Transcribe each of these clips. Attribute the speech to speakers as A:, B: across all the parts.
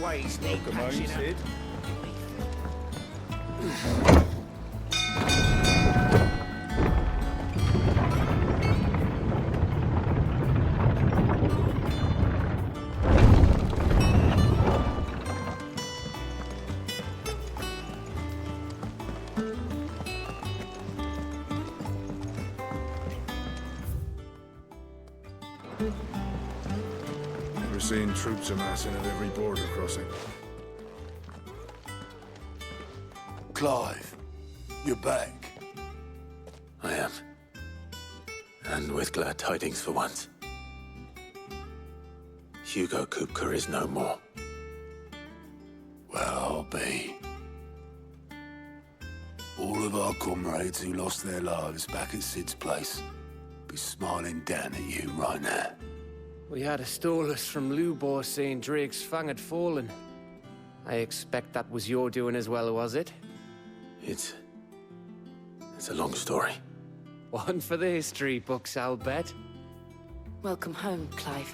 A: Ways need
B: Welcome home,
A: patching up.
B: Sid.
C: We're seeing troops amassing at every border crossing.
D: Clive, you're back.
E: I am. And with glad tidings for once. Hugo Kupka is no more.
D: Well, I'll be. All of our comrades who lost their lives back at Sid's place be smiling down at you right now.
A: We had a stolus from Lubor saying Drake's fang had fallen. I expect that was your doing as well, was it?
E: It's a long story.
A: One for the history books, I'll bet.
F: Welcome home, Clive.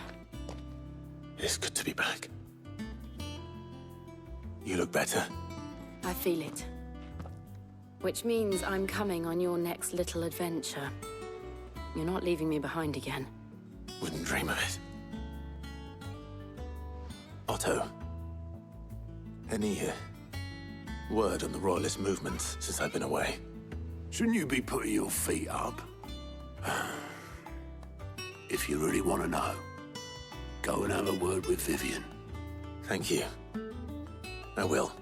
E: It's good to be back. You look better.
F: I feel it. Which means I'm coming on your next little adventure. You're not leaving me behind again.
E: Wouldn't dream of it. Otto, any word on the Royalist movements since I've been away?
D: Shouldn't you be putting your feet up? If you really want to know, go and have a word with Vivian.
E: Thank you. I will.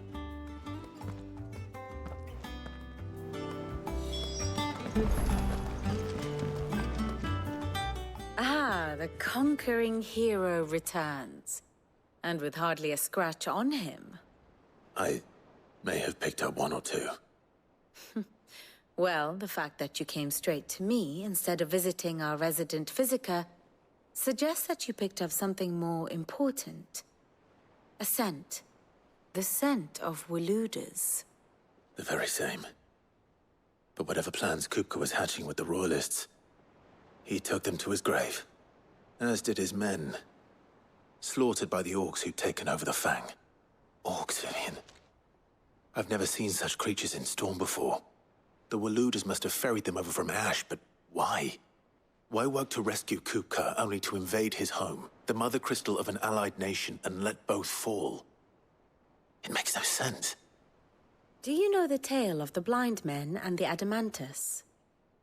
G: Ah, the conquering hero returns. And with hardly a scratch on him.
E: I may have picked up one or two.
G: Well, the fact that you came straight to me instead of visiting our resident physiker suggests that you picked up something more important. A scent. The scent of Waludas.
E: The very same. But whatever plans Kupka was hatching with the Royalists, he took them to his grave. As did his men. Slaughtered by the orcs who'd taken over the Fang. Orcs, Vivian. I've never seen such creatures in Storm before. The Waludas must have ferried them over from Ash, but why? Why work to rescue Kupka only to invade his home, the mother crystal of an allied nation, and let both fall? It makes no sense.
G: Do you know the tale of the blind men and the Adamantus?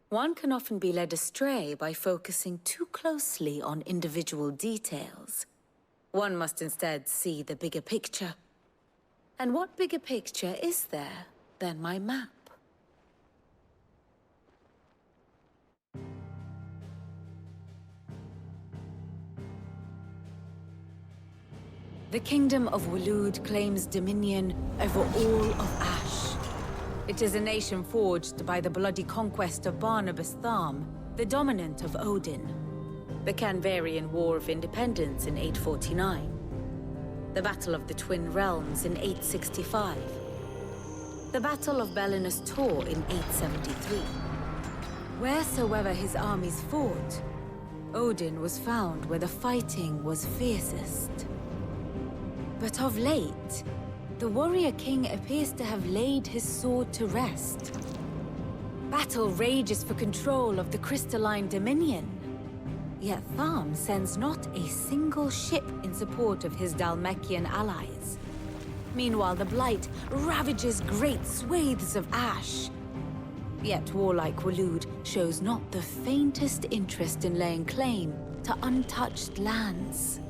G: One can often be led astray by focusing too closely on individual details. One must instead see the bigger picture. And what bigger picture is there than my map? The Kingdom of Waloed claims dominion over all of Ash. It is a nation forged by the bloody conquest of Barnabas Tharm, the dominant of Odin. The Canvarian War of Independence in 849. The Battle of the Twin Realms in 865. The Battle of Belinus Tor in 873. Wheresoever his armies fought, Odin was found where the fighting was fiercest. But of late, the warrior king appears to have laid his sword to rest. Battle rages for control of the crystalline dominion. Yet Tharm sends not a single ship in support of his Dhalmekian allies. Meanwhile, the Blight ravages great swathes of Ash. Yet warlike Waloed shows not the faintest interest in laying claim to untouched lands.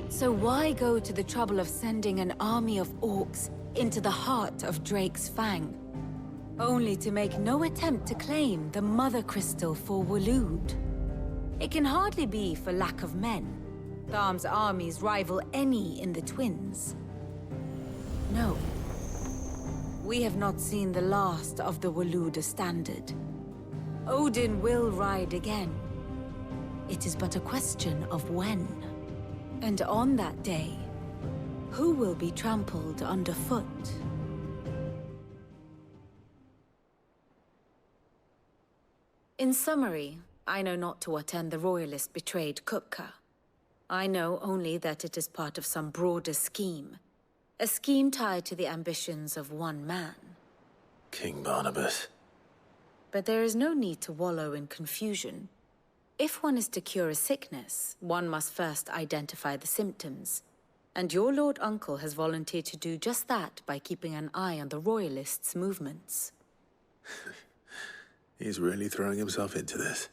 G: So why go to the trouble of sending an army of orcs into the heart of Drake's Fang, only to make no attempt to claim the Mother Crystal for Waloed? It can hardly be for lack of men. Tharm's armies rival any in the Twins. No. We have not seen the last of the Waluda standard. Odin will ride again. It is but a question of when. And on that day, who will be trampled underfoot? In summary, I know not to what end the Royalists betrayed Kupka. I know only that it is part of some broader scheme. A scheme tied to the ambitions of one man.
E: King Barnabas.
G: But there is no need to wallow in confusion. If one is to cure a sickness, one must first identify the symptoms. And your Lord Uncle has volunteered to do just that by keeping an eye on the Royalists' movements.
E: He's really throwing himself into this.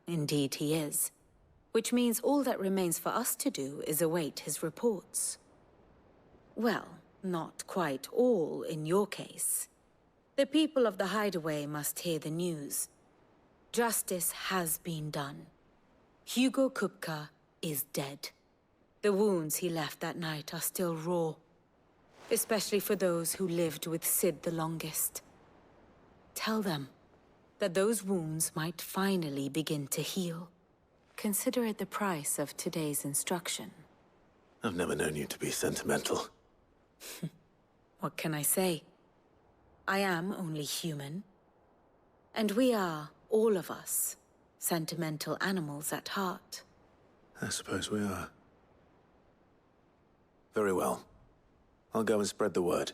G: Indeed he is. Which means all that remains for us to do is await his reports. Well, not quite all in your case. The people of the Hideaway must hear the news. Justice has been done. Hugo Kupka is dead. The wounds he left that night are still raw, especially for those who lived with Sid the longest. Tell them that those wounds might finally begin to heal. Consider it the price of today's instruction.
E: I've never known you to be sentimental.
G: What can I say? I am only human. And we are, all of us, sentimental animals at heart.
E: I suppose we are. Very well. I'll go and spread the word.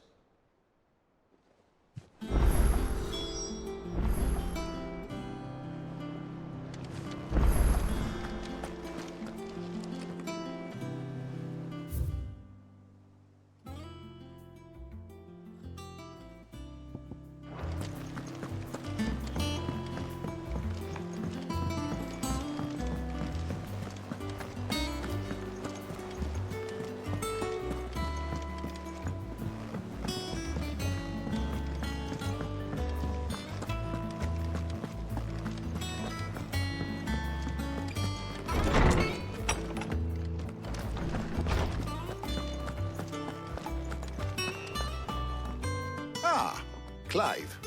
B: Ah, Clive.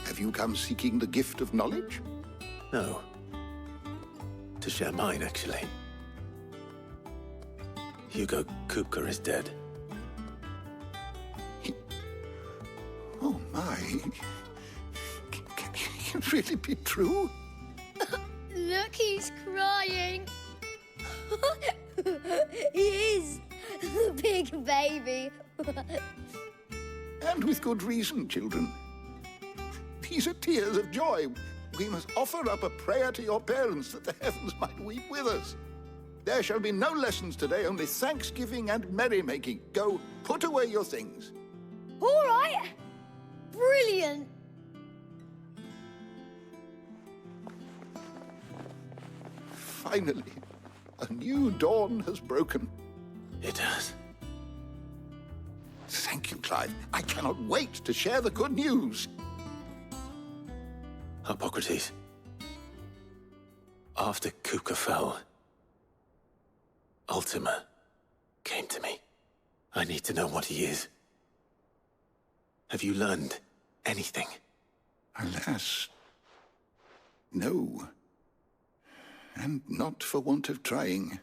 B: Have you come seeking the gift of knowledge?
E: No. To share mine, actually. Hugo Kupka is dead.
B: Oh, my. Can it really be true?
H: Look, he's crying. He is. The big baby.
B: And with good reason, children. These are tears of joy. We must offer up a prayer to your parents that the heavens might weep with us. There shall be no lessons today, only thanksgiving and merrymaking. Go, put away your things.
H: All right. Brilliant.
B: Finally, a new dawn has broken.
E: It has.
B: Thank you, Clive. I cannot wait to share the good news.
E: Hippocrates. After Kupka fell, Ultima came to me. I need to know what he is. Have you learned anything?
B: Alas, no. And not for want of trying.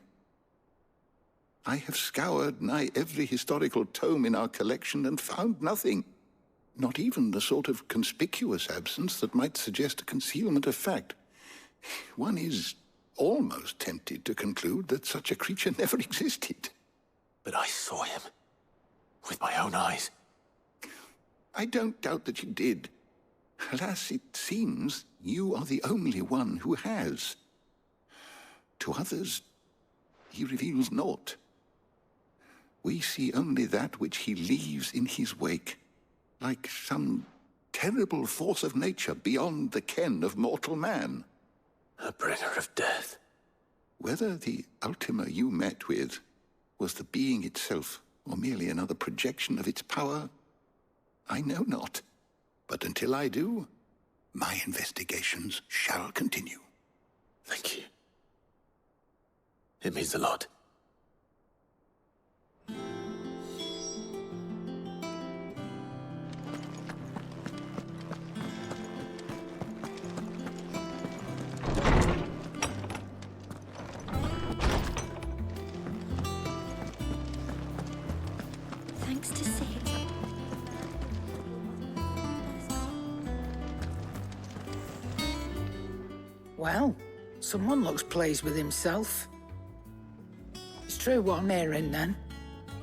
B: I have scoured nigh every historical tome in our collection and found nothing. Not even the sort of conspicuous absence that might suggest a concealment of fact. One is almost tempted to conclude that such a creature never existed.
E: But I saw him. With my own eyes.
B: I don't doubt that you did. Alas, it seems you are the only one who has. To others, he reveals naught. We see only that which he leaves in his wake, like some terrible force of nature beyond the ken of mortal man.
E: A bringer of death.
B: Whether the Ultima you met with was the being itself, or merely another projection of its power, I know not. But until I do, my investigations shall continue.
E: Thank you. It means a lot.
H: Thanks to Sid.
I: Well, someone looks pleased with himself. It's true what I'm hearing, then.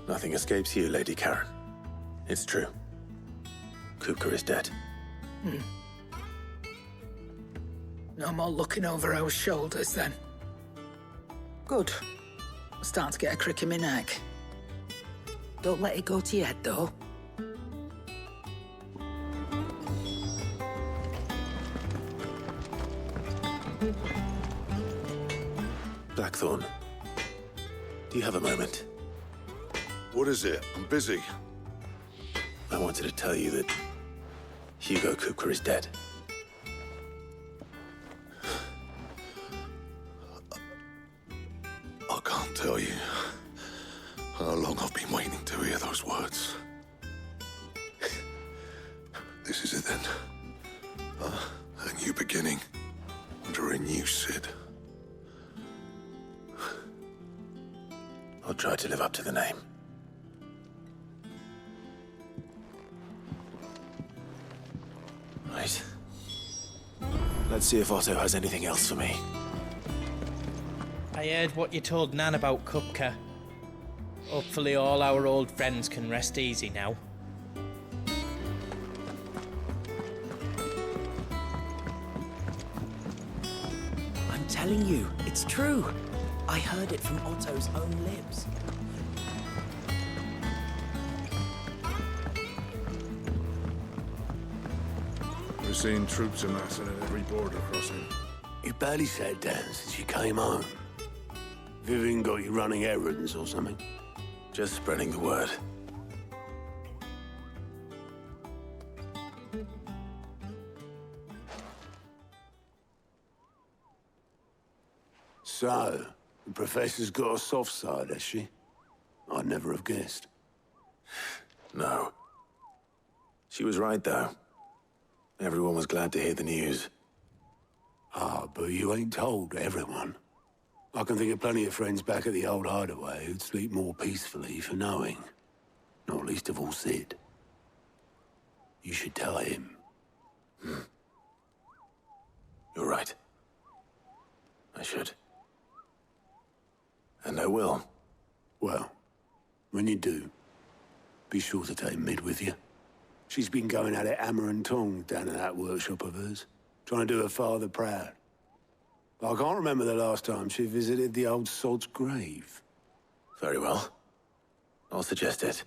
E: Nothing escapes you, Lady Karen. It's true. Kupka is dead.
I: No more looking over our shoulders, then. Good. I'm starting to get a crick in my neck. Don't let it go to your head, though.
E: Blackthorn, do you have a moment?
C: What is it? I'm busy.
E: I wanted to tell you that Hugo Kupka is dead.
C: I can't tell you how long I've been waiting to hear those words. This is it then. A new beginning under a new Sid.
E: I'll try to live up to the name. Right. Let's see if Otto has anything else for me.
J: I heard what you told Nan about Kupka. Hopefully all our old friends can rest easy now.
K: I'm telling you, it's true. I heard it from Otto's own lips.
C: We're seeing troops amassing at every border crossing.
D: You barely sat down since you came home. Vivian got you running errands or something?
E: Just spreading the word.
D: So, the Professor's got a soft side, has she? I'd never have guessed.
E: No. She was right, though. Everyone was glad to hear the news.
D: Ah, but you ain't told everyone. I can think of plenty of friends back at the old hideaway who'd sleep more peacefully for knowing. Not least of all Sid. You should tell him.
E: You're right. I should. And I will.
D: Well, when you do, be sure to take Mid with you. She's been going at it hammer and tongs down in that workshop of hers, trying to do her father proud. I can't remember the last time she visited the old sod's grave.
E: Very well. I'll suggest it.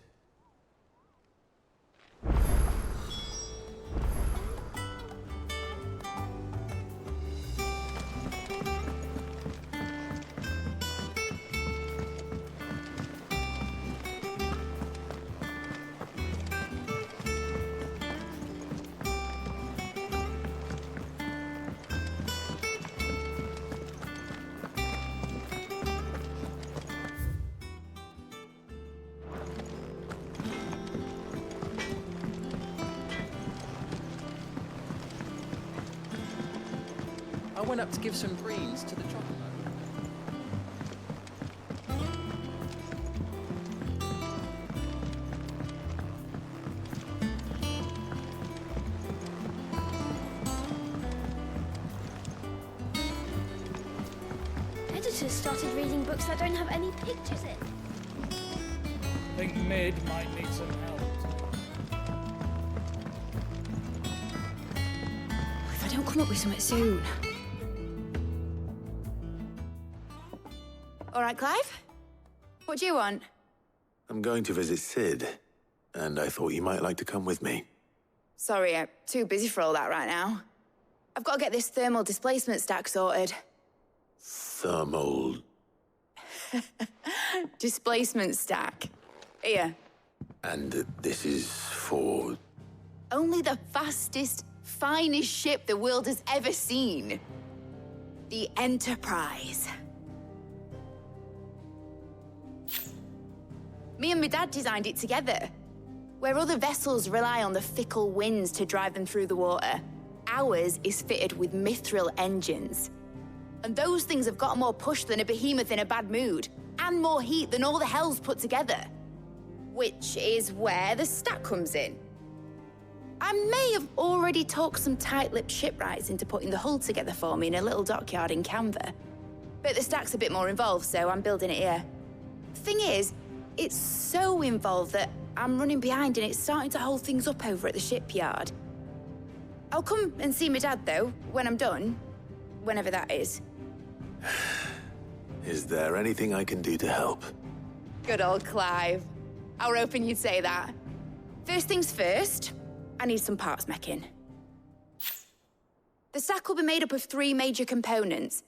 K: I went up to give some greens to the chocolate.
H: Editors started reading books that don't have any pictures in.
J: I think Mid might need some help.
F: If I don't come up with something soon.
L: All right, Clive? What do you want?
E: I'm going to visit Sid, and I thought you might like to come with me.
L: Sorry, I'm too busy for all that right now. I've got to get this thermal displacement stack sorted.
E: Thermal...
L: Displacement stack. Here.
E: And this is for...
L: Only the fastest, finest ship the world has ever seen. The Enterprise. Me and my dad designed it together. Where other vessels rely on the fickle winds to drive them through the water, ours is fitted with mithril engines. And those things have got more push than a behemoth in a bad mood, and more heat than all the hells put together. Which is where the stack comes in. I may have already talked some tight-lipped shipwrights into putting the hull together for me in a little dockyard in Canva. But the stack's a bit more involved, so I'm building it here. Thing is, It's so involved that I'm running behind and it's starting to hold things up over at the shipyard. I'll come and see my dad, though, when I'm done. Whenever that is.
E: Is there anything I can do to help?
L: Good old Clive. I were hoping you'd say that. First things first, I need some parts meching. The sack will be made up of 3 major components.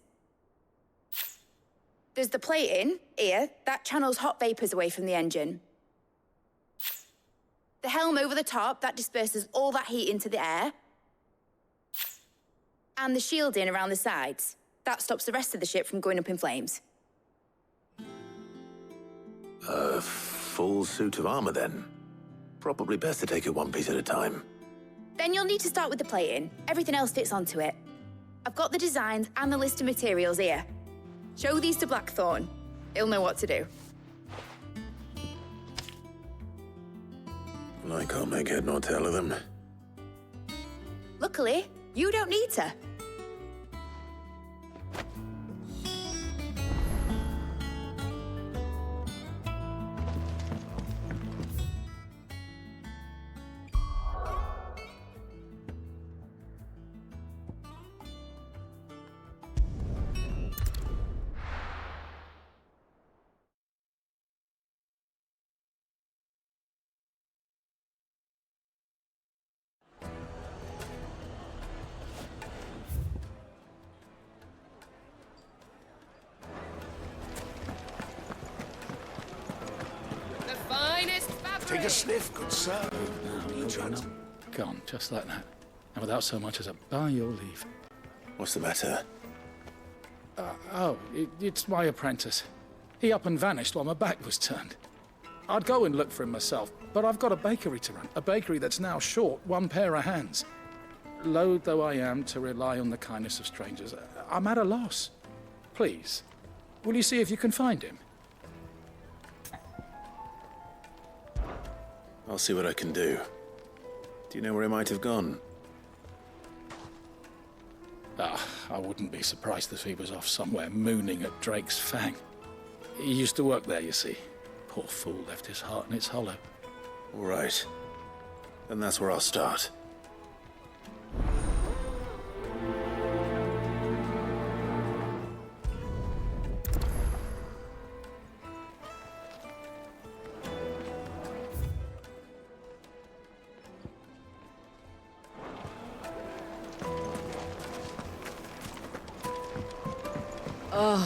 L: There's the plating, here, that channels hot vapors away from the engine. The helm over the top, that disperses all that heat into the air. And the shielding around the sides. That stops the rest of the ship from going up in flames.
E: A full suit of armor, then? Probably best to take it one piece at a time.
L: Then you'll need to start with the plating. Everything else fits onto it. I've got the designs and the list of materials here. Show these to Blackthorn. He'll know what to do.
E: I can't make head nor tail of them.
L: Luckily, you don't need to.
D: Take a sniff, good sir.
M: Gone, just like that. And without so much as a by your leave.
E: What's the matter?
M: It's my apprentice. He up and vanished while my back was turned. I'd go and look for him myself, but I've got a bakery to run. A bakery that's now short 1 pair of hands. Loath though I am to rely on the kindness of strangers, I'm at a loss. Please, will you see if you can find him?
E: I'll see what I can do. Do you know where he might have gone?
M: I wouldn't be surprised if he was off somewhere mooning at Drake's Fang. He used to work there, you see. Poor fool left his heart in its hollow.
E: All right. Then that's where I'll start.
N: Oh,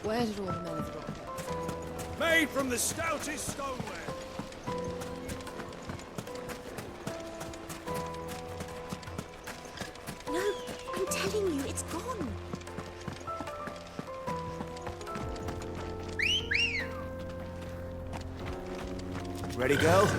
N: where did all the men of the rock go?
D: Made from the stoutest stoneware.
H: No, I'm telling you, it's gone.
D: Ready, girl?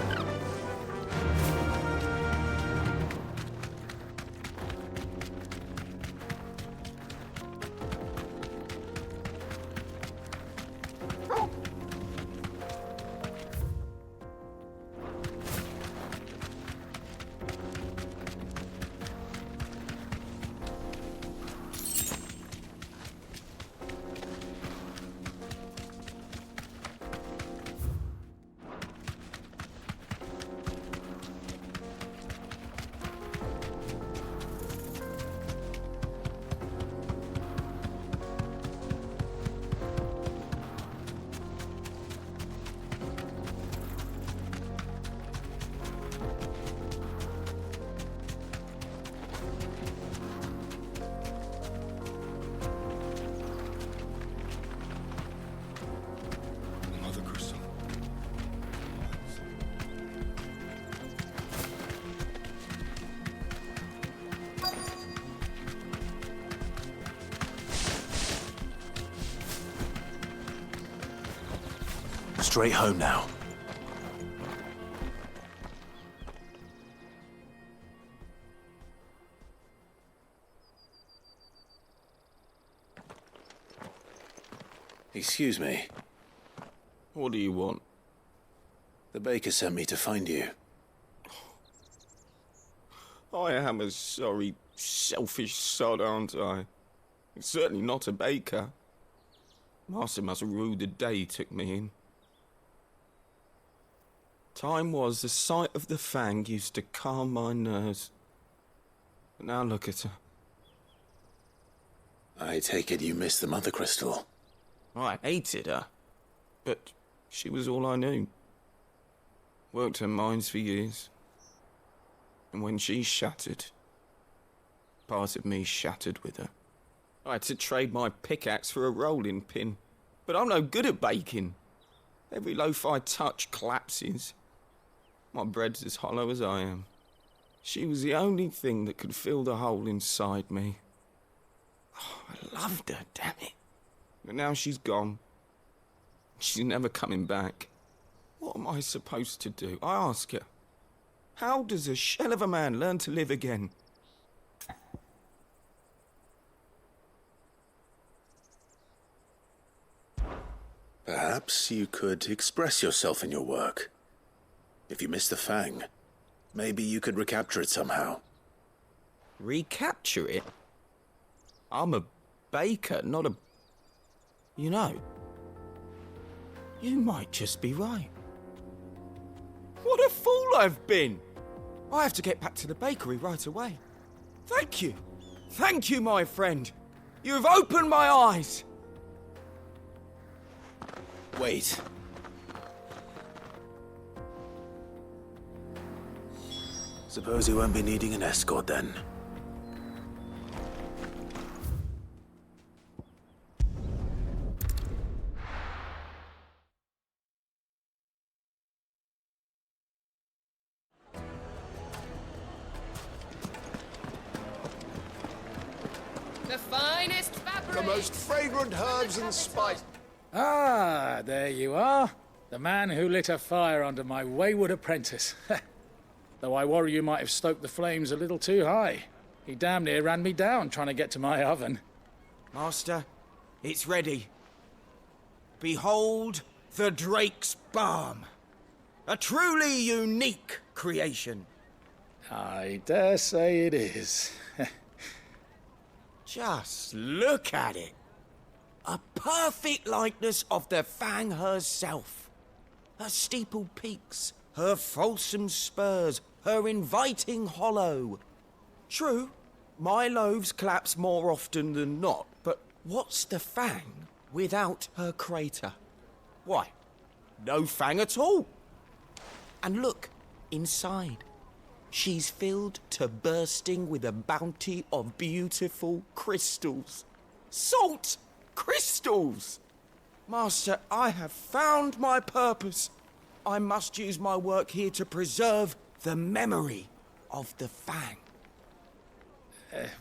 E: Straight home now. Excuse me.
O: What do you want?
E: The baker sent me to find you.
O: I am a sorry, selfish sod, aren't I? Certainly not a baker. Master must have ruled the day he took me in. Time was the sight of the Fang used to calm my nerves. But now look at her.
E: I take it you missed the Mother Crystal.
O: I hated her, but she was all I knew. Worked her mines for years. And when she shattered, part of me shattered with her. I had to trade my pickaxe for a rolling pin, but I'm no good at baking. Every loaf I touch collapses. My bread's as hollow as I am. She was the only thing that could fill the hole inside me. Oh, I loved her, damn it. But now she's gone. She's never coming back. What am I supposed to do? I ask her. How does a shell of a man learn to live again?
E: Perhaps you could express yourself in your work. If you miss the Fang, maybe you could recapture it somehow.
O: Recapture it? I'm a baker, not a... You know, you might just be right. What a fool I've been! I have to get back to the bakery right away. Thank you. Thank you, my friend. You've opened my eyes.
E: Wait. Suppose you won't be needing an escort then.
A: The finest fabric!
P: The most fragrant herbs and spices.
M: Ah, there you are. The man who lit a fire under my wayward apprentice. Though I worry you might have stoked the flames a little too high. He damn near ran me down trying to get to my oven.
O: Master, it's ready. Behold the Drake's Balm. A truly unique creation.
M: I dare say it is.
O: Just look at it. A perfect likeness of the Fang herself. Her steepled peaks, her fulsome spurs, her inviting hollow. True, my loaves collapse more often than not, but what's the Fang without her crater? Why, no Fang at all. And look, inside. She's filled to bursting with a bounty of beautiful crystals. Salt crystals! Master, I have found my purpose. I must use my work here to preserve the memory of the Fang.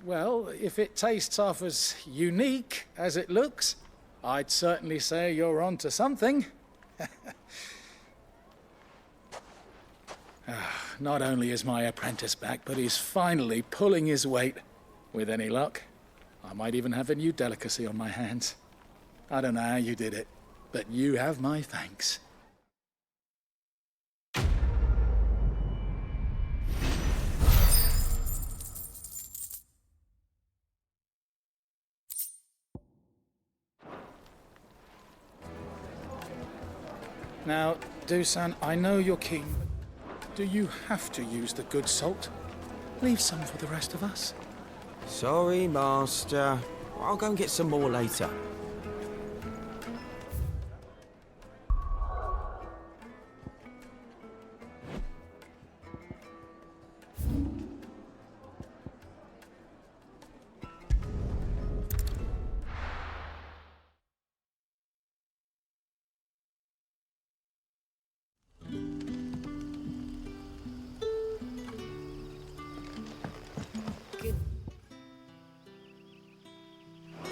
M: Well, if it tastes half as unique as it looks, I'd certainly say you're onto something. Not only is my apprentice back, but he's finally pulling his weight. With any luck, I might even have a new delicacy on my hands. I don't know how you did it, but you have my thanks. Now, Dusan, I know you're keen, but do you have to use the good salt? Leave some for the rest of us.
O: Sorry, Master. I'll go and get some more later.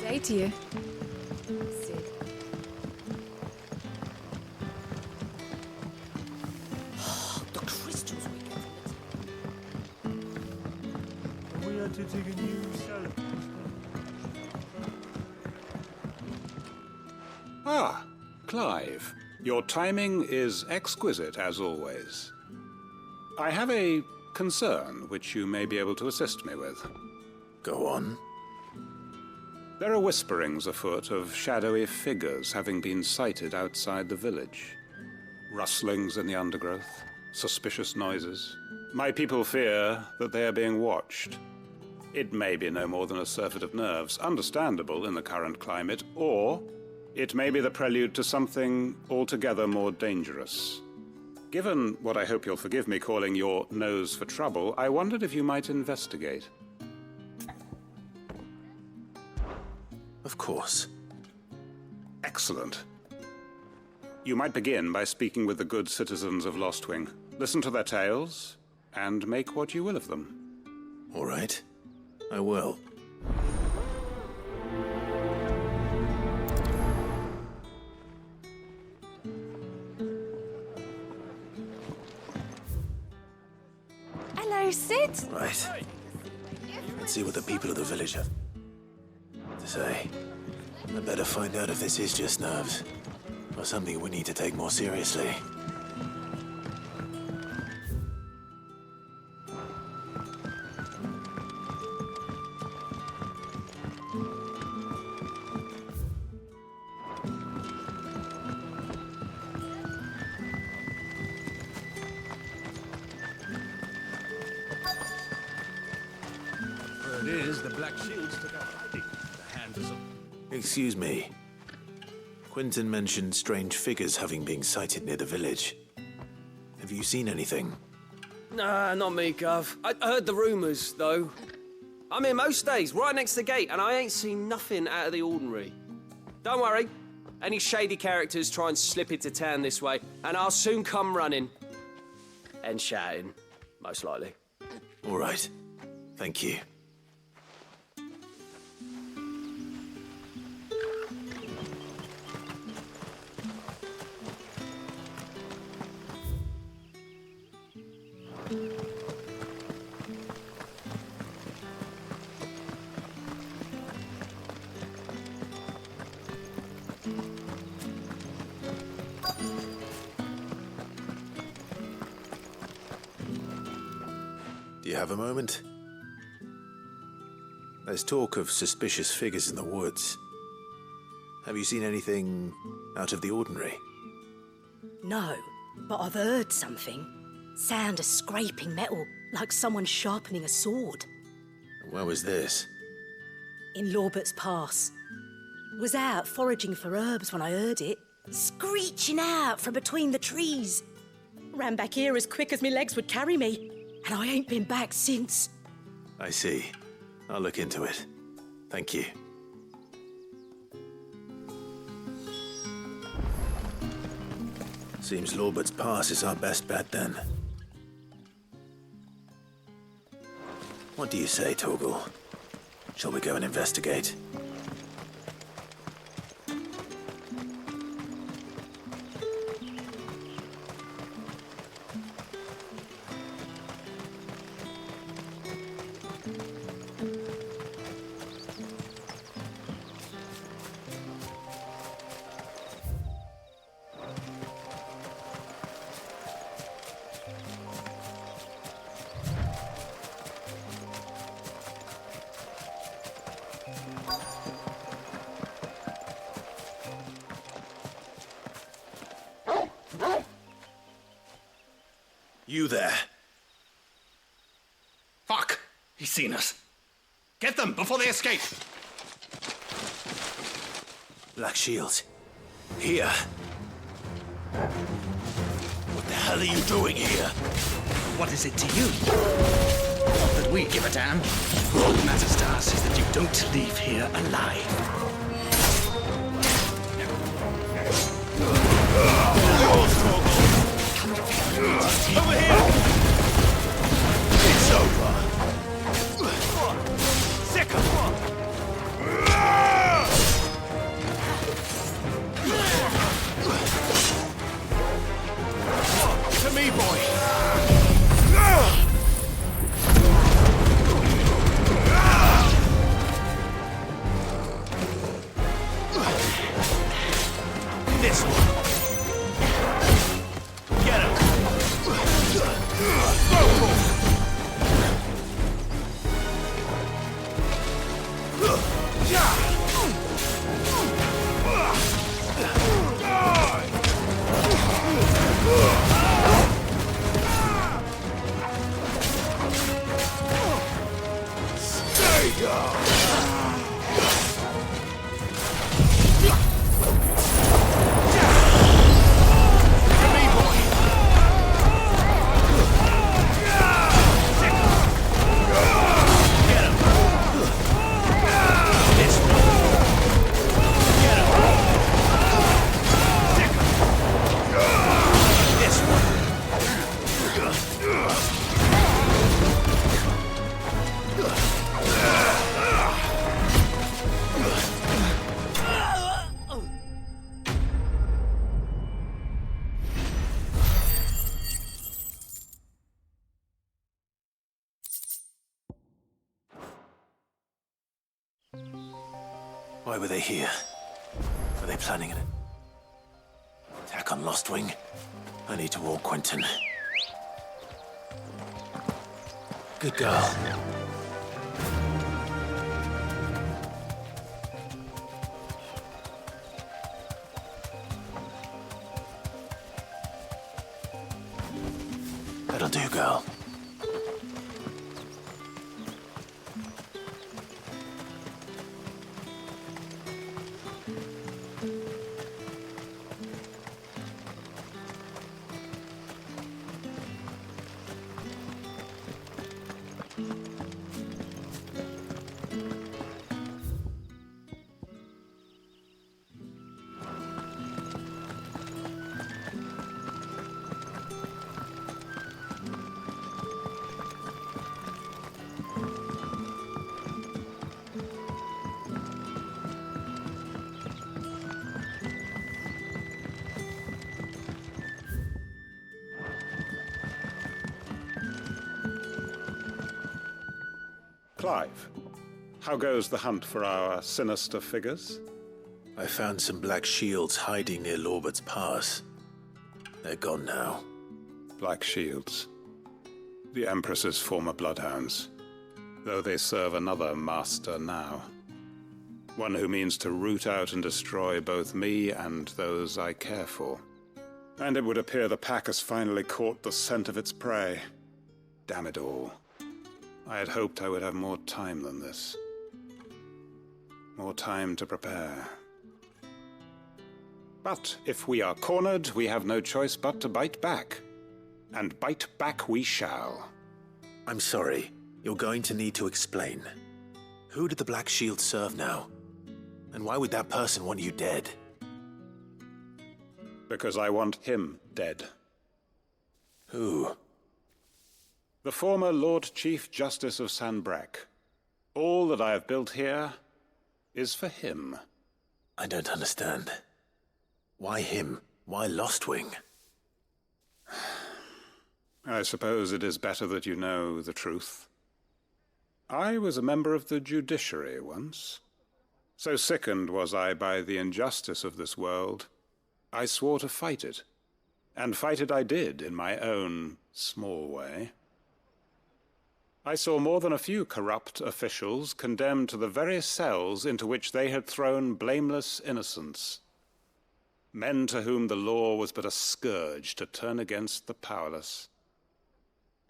N: Day to you. Sid.
K: The crystals we get from the...
D: We had to take a new salad.
Q: Ah, Clive. Your timing is exquisite, as always. I have a concern which you may be able to assist me with.
E: Go on.
Q: There are whisperings afoot of shadowy figures having been sighted outside the village. Rustlings in the undergrowth, suspicious noises. My people fear that they are being watched. It may be no more than a surfeit of nerves, understandable in the current climate, or it may be the prelude to something altogether more dangerous. Given what I hope you'll forgive me calling your nose for trouble, I wondered if you might investigate.
E: Of course.
Q: Excellent. You might begin by speaking with the good citizens of Lostwing. Listen to their tales, and make what you will of them.
E: All right. I will.
R: Hello, Sid.
E: Right. Let's see what the people of the village have to say. I better find out if this is just nerves, or something we need to take more seriously.
S: Word is, the Black Shields took a hiding at the hands of...
E: Excuse me. Quentin mentioned strange figures having been sighted near the village. Have you seen anything?
T: Nah, not me, Gov. I heard the rumours, though. I'm here most days, right next to the gate, and I ain't seen nothing out of the ordinary. Don't worry. Any shady characters try and slip into town this way, and I'll soon come running. And shouting, most likely.
E: All right. Thank you. Do you have a moment? There's talk of suspicious figures in the woods. Have you seen anything out of the ordinary?
R: No, but I've heard something. Sound of scraping metal, like someone sharpening a sword.
E: Where was this?
R: In Lorbert's Pass. Was out foraging for herbs when I heard it, screeching out from between the trees. Ran back here as quick as my legs would carry me, and I ain't been back since.
E: I see. I'll look into it. Thank you. Seems Lorbert's Pass is our best bet then. What do you say, Torgal? Shall we go and investigate? You there.
S: Fuck! He's seen us. Get them before they escape!
E: Black Shields. Here. What the hell are you doing here?
S: What is it to you? Not that we give a damn. All that matters to us is that you don't leave here alive.
O: Over here! It's over. Sick of to me, boy. This one. Get him.
E: Why were they here? Were they planning an attack on Lostwing? I need to warn Quentin. Good girl. That'll do, girl.
Q: Clive, how goes the hunt for our sinister figures?
E: I found some black shields hiding near Lorbert's Pass. They're gone now.
Q: Black shields. The Empress's former bloodhounds. Though they serve another master now. One who means to root out and destroy both me and those I care for. And it would appear the pack has finally caught the scent of its prey. Damn it all. I had hoped I would have more time than this. More time to prepare. But if we are cornered, we have no choice but to bite back. And bite back we shall.
E: I'm sorry. You're going to need to explain. Who did the Black Shield serve now? And why would that person want you dead?
Q: Because I want him dead.
E: Who?
Q: The former Lord Chief Justice of Sanbreque. All that I have built here is for him.
E: I don't understand. Why him? Why Lostwing?
Q: I suppose it is better that you know the truth. I was a member of the judiciary once. So sickened was I by the injustice of this world, I swore to fight it. And fight it I did in my own small way. I saw more than a few corrupt officials condemned to the very cells into which they had thrown blameless innocents. Men to whom the law was but a scourge to turn against the powerless.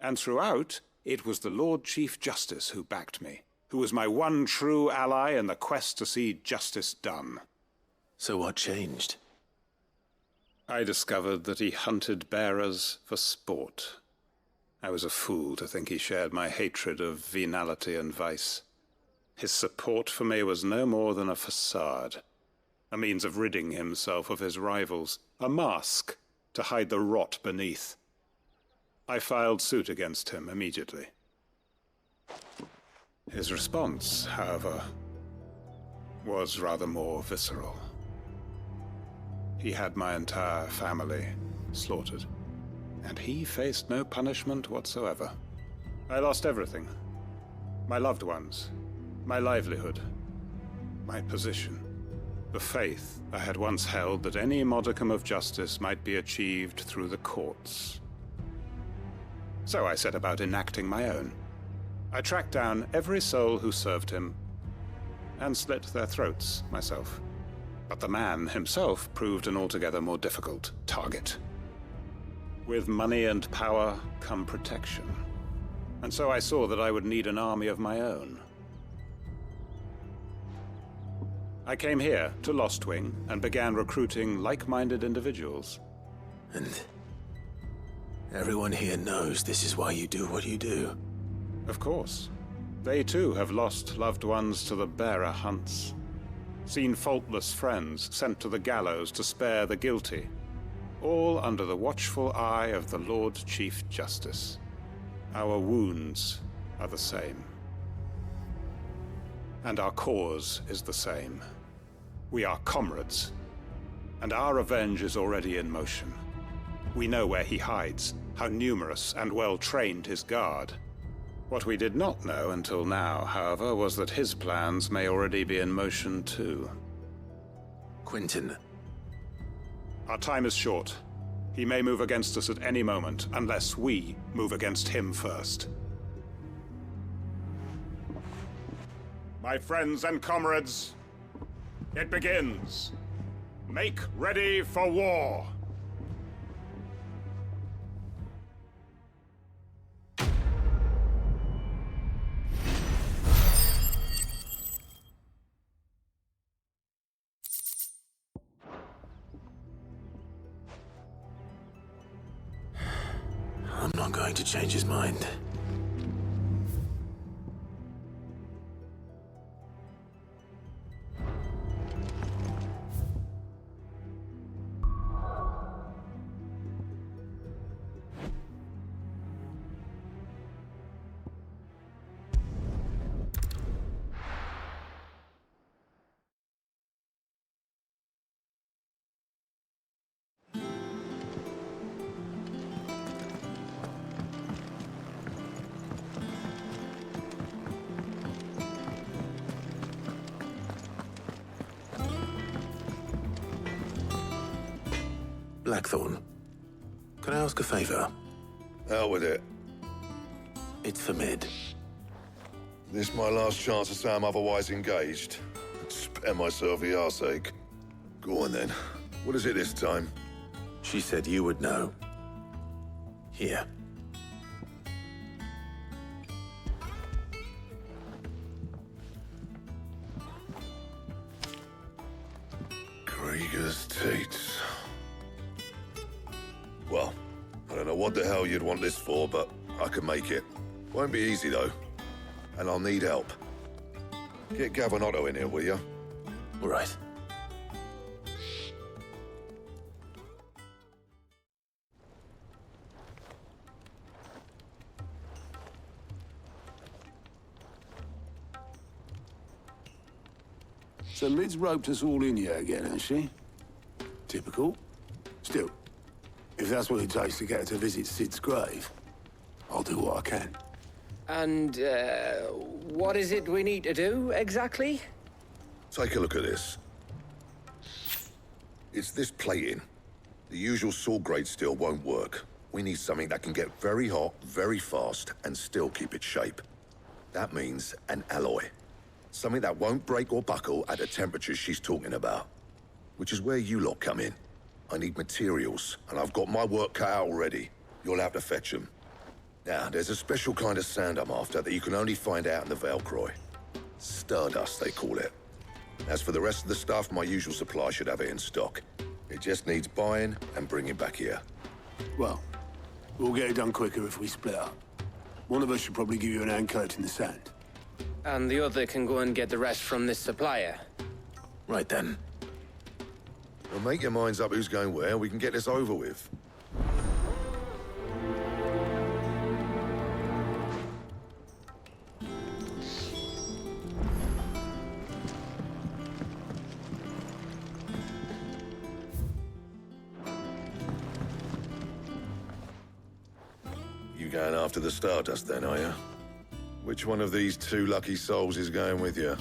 Q: And throughout, it was the Lord Chief Justice who backed me, who was my one true ally in the quest to see justice done.
E: So what changed?
Q: I discovered that he hunted bearers for sport. I was a fool to think he shared my hatred of venality and vice. His support for me was no more than a facade, a means of ridding himself of his rivals, a mask to hide the rot beneath. I filed suit against him immediately. His response, however, was rather more visceral. He had my entire family slaughtered. And he faced no punishment whatsoever. I lost everything. My loved ones, my livelihood, my position, the faith I had once held that any modicum of justice might be achieved through the courts. So I set about enacting my own. I tracked down every soul who served him, and slit their throats myself. But the man himself proved an altogether more difficult target. With money and power come protection. And so I saw that I would need an army of my own. I came here to Lostwing and began recruiting like-minded individuals.
E: And everyone here knows this is why you do what you do.
Q: Of course. They too have lost loved ones to the bearer hunts. Seen faultless friends sent to the gallows to spare the guilty. All under the watchful eye of the Lord Chief Justice. Our wounds are the same. And our cause is the same. We are comrades. And our revenge is already in motion. We know where he hides, how numerous and well-trained his guard. What we did not know until now, however, was that his plans may already be in motion too.
E: Quentin.
Q: Our time is short. He may move against us at any moment, unless we move against him first. My friends and comrades, it begins. Make ready for war.
E: I'm not going to change his mind. Blackthorn, can I ask a favor?
C: Out with it.
E: It's for Mid.
C: This my last chance to say I'm otherwise engaged. Spare myself the arseache. Go on then. What is it this time?
E: She said you would know. Here.
C: Krieger's Tates. Well, I don't know what the hell you'd want this for, but I can make it. Won't be easy, though. And I'll need help. Get Gavin-Otto in here, will you?
E: All right.
D: So Mid's roped us all in here again, has she? Typical. Still, if that's what it takes to get her to visit Sid's grave, I'll do what I can.
A: And, what is it we need to do, exactly?
C: Take a look at this. It's this plating. The usual sword grade steel won't work. We need something that can get very hot, very fast, and still keep its shape. That means an alloy. Something that won't break or buckle at the temperatures she's talking about. Which is where you lot come in. I need materials, and I've got my work cut out already. You'll have to fetch them. Now, there's a special kind of sand I'm after that you can only find out in the Valcroy. Stardust, they call it. As for the rest of the stuff, my usual supply should have it in stock. It just needs buying and bringing back here.
D: Well, we'll get it done quicker if we split up. One of us should probably give you an hand coat in the sand.
A: And the other can go and get the rest from this supplier.
E: Right then.
C: Well, make your minds up who's going where, we can get this over with. You going after the Stardust then, are you? Which one of these two lucky souls is going with you?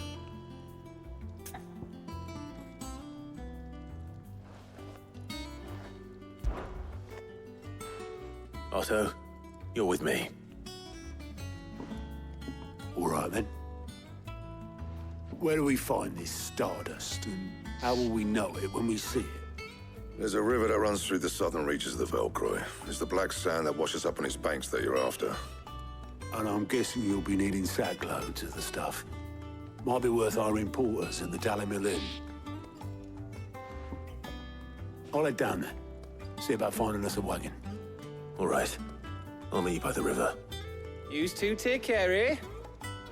E: Otto, you're with me.
D: All right, then. Where do we find this Stardust, and how will we know it when we see it?
C: There's a river that runs through the southern reaches of the Valcroy. It's the black sand that washes up on its banks that you're after.
D: And I'm guessing you'll be needing sack loads of the stuff. Might be worth hiring porters at the Dalimil Inn. I'll head down there. See about finding us a wagon.
E: All right. I'll meet you by the river.
A: Yous two take care, eh?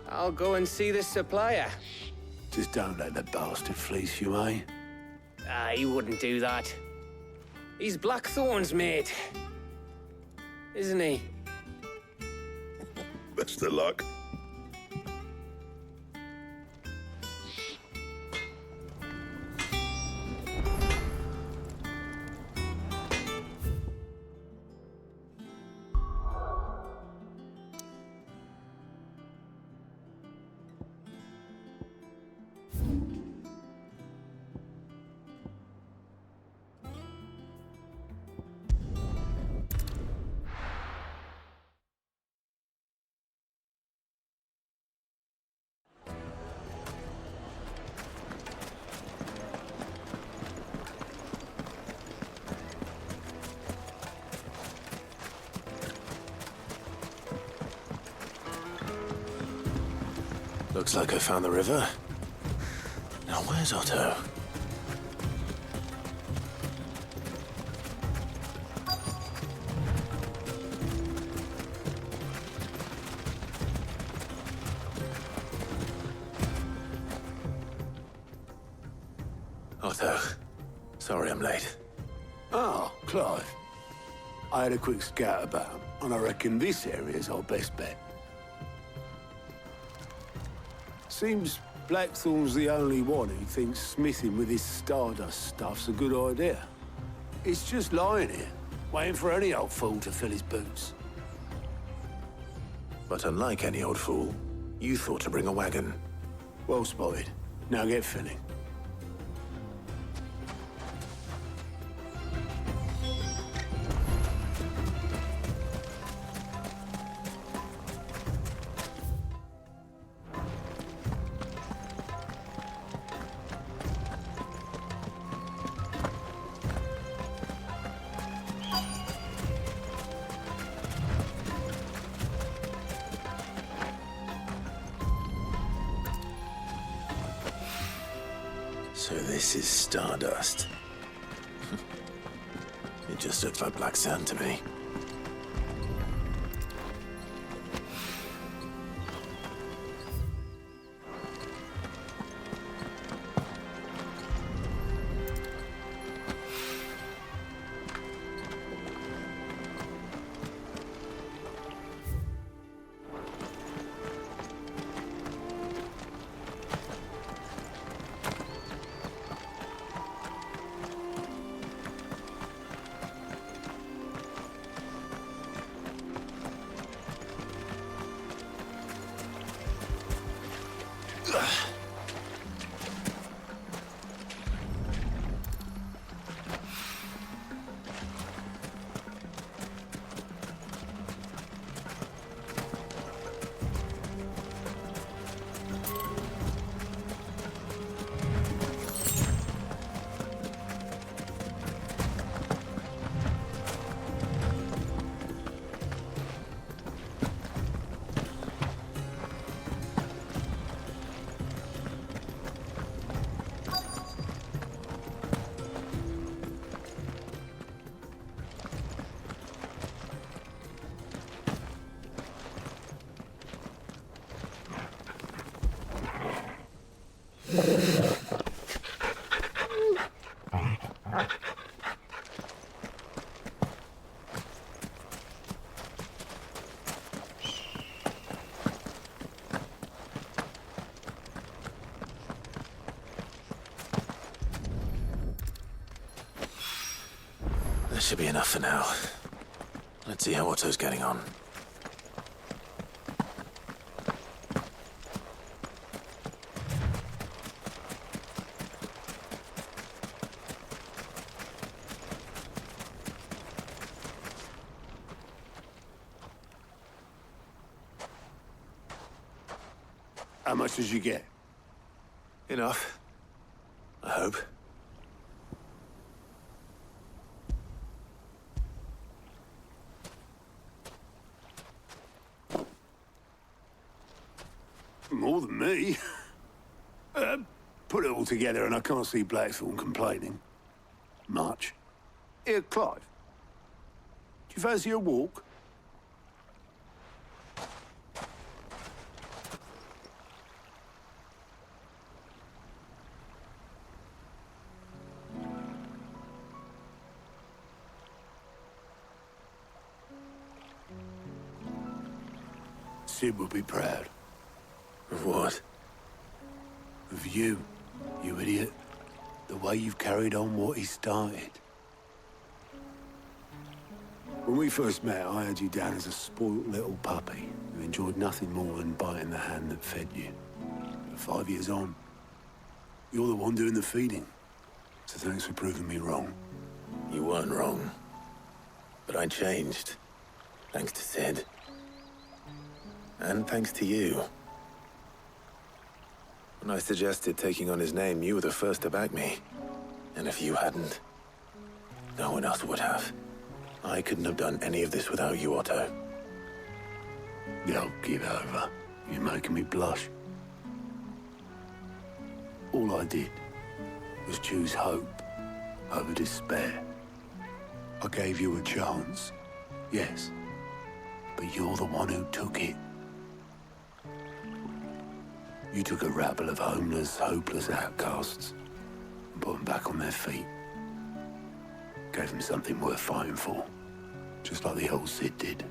A: I'll go and see the supplier.
D: Just don't let the bastard fleece you, eh?
A: Ah, he wouldn't do that. He's Blackthorn's mate. Isn't he?
C: Best of luck.
E: Looks like I found the river. Now where's Otto? Otto, sorry I'm late.
D: Oh, Clive. I had a quick scout about, and I reckon this area's our best bet. Seems Blackthorn's the only one who thinks smithing with this Stardust stuff's a good idea. It's just lying here, waiting for any old fool to fill his boots.
E: But unlike any old fool, you thought to bring a wagon.
D: Well spotted. Now get filling.
E: So this is Stardust. It just looked like black sand to me. That should be enough for now. Let's see how Otto's getting on.
D: How much did you get?
E: Enough. I hope.
D: More than me. Put it all together and I can't see Blackthorn complaining. Much. Here, Clive. Do you fancy a walk? Sid will be proud.
E: Of what?
D: Of you, you idiot. The way you've carried on what he started. When we first met, I had you down as a spoilt little puppy who enjoyed nothing more than biting the hand that fed you. But 5 years on, you're the one doing the feeding. So thanks for proving me wrong.
E: You weren't wrong. But I changed. Thanks to Sid. And thanks to you. When I suggested taking on his name, you were the first to back me. And if you hadn't, no one else would have. I couldn't have done any of this without you, Otto.
D: Don't give over. You're making me blush. All I did was choose hope over despair. I gave you a chance, yes, but you're the one who took it. You took a rabble of homeless, hopeless outcasts and put them back on their feet. Gave them something worth fighting for, just like the old Cid did.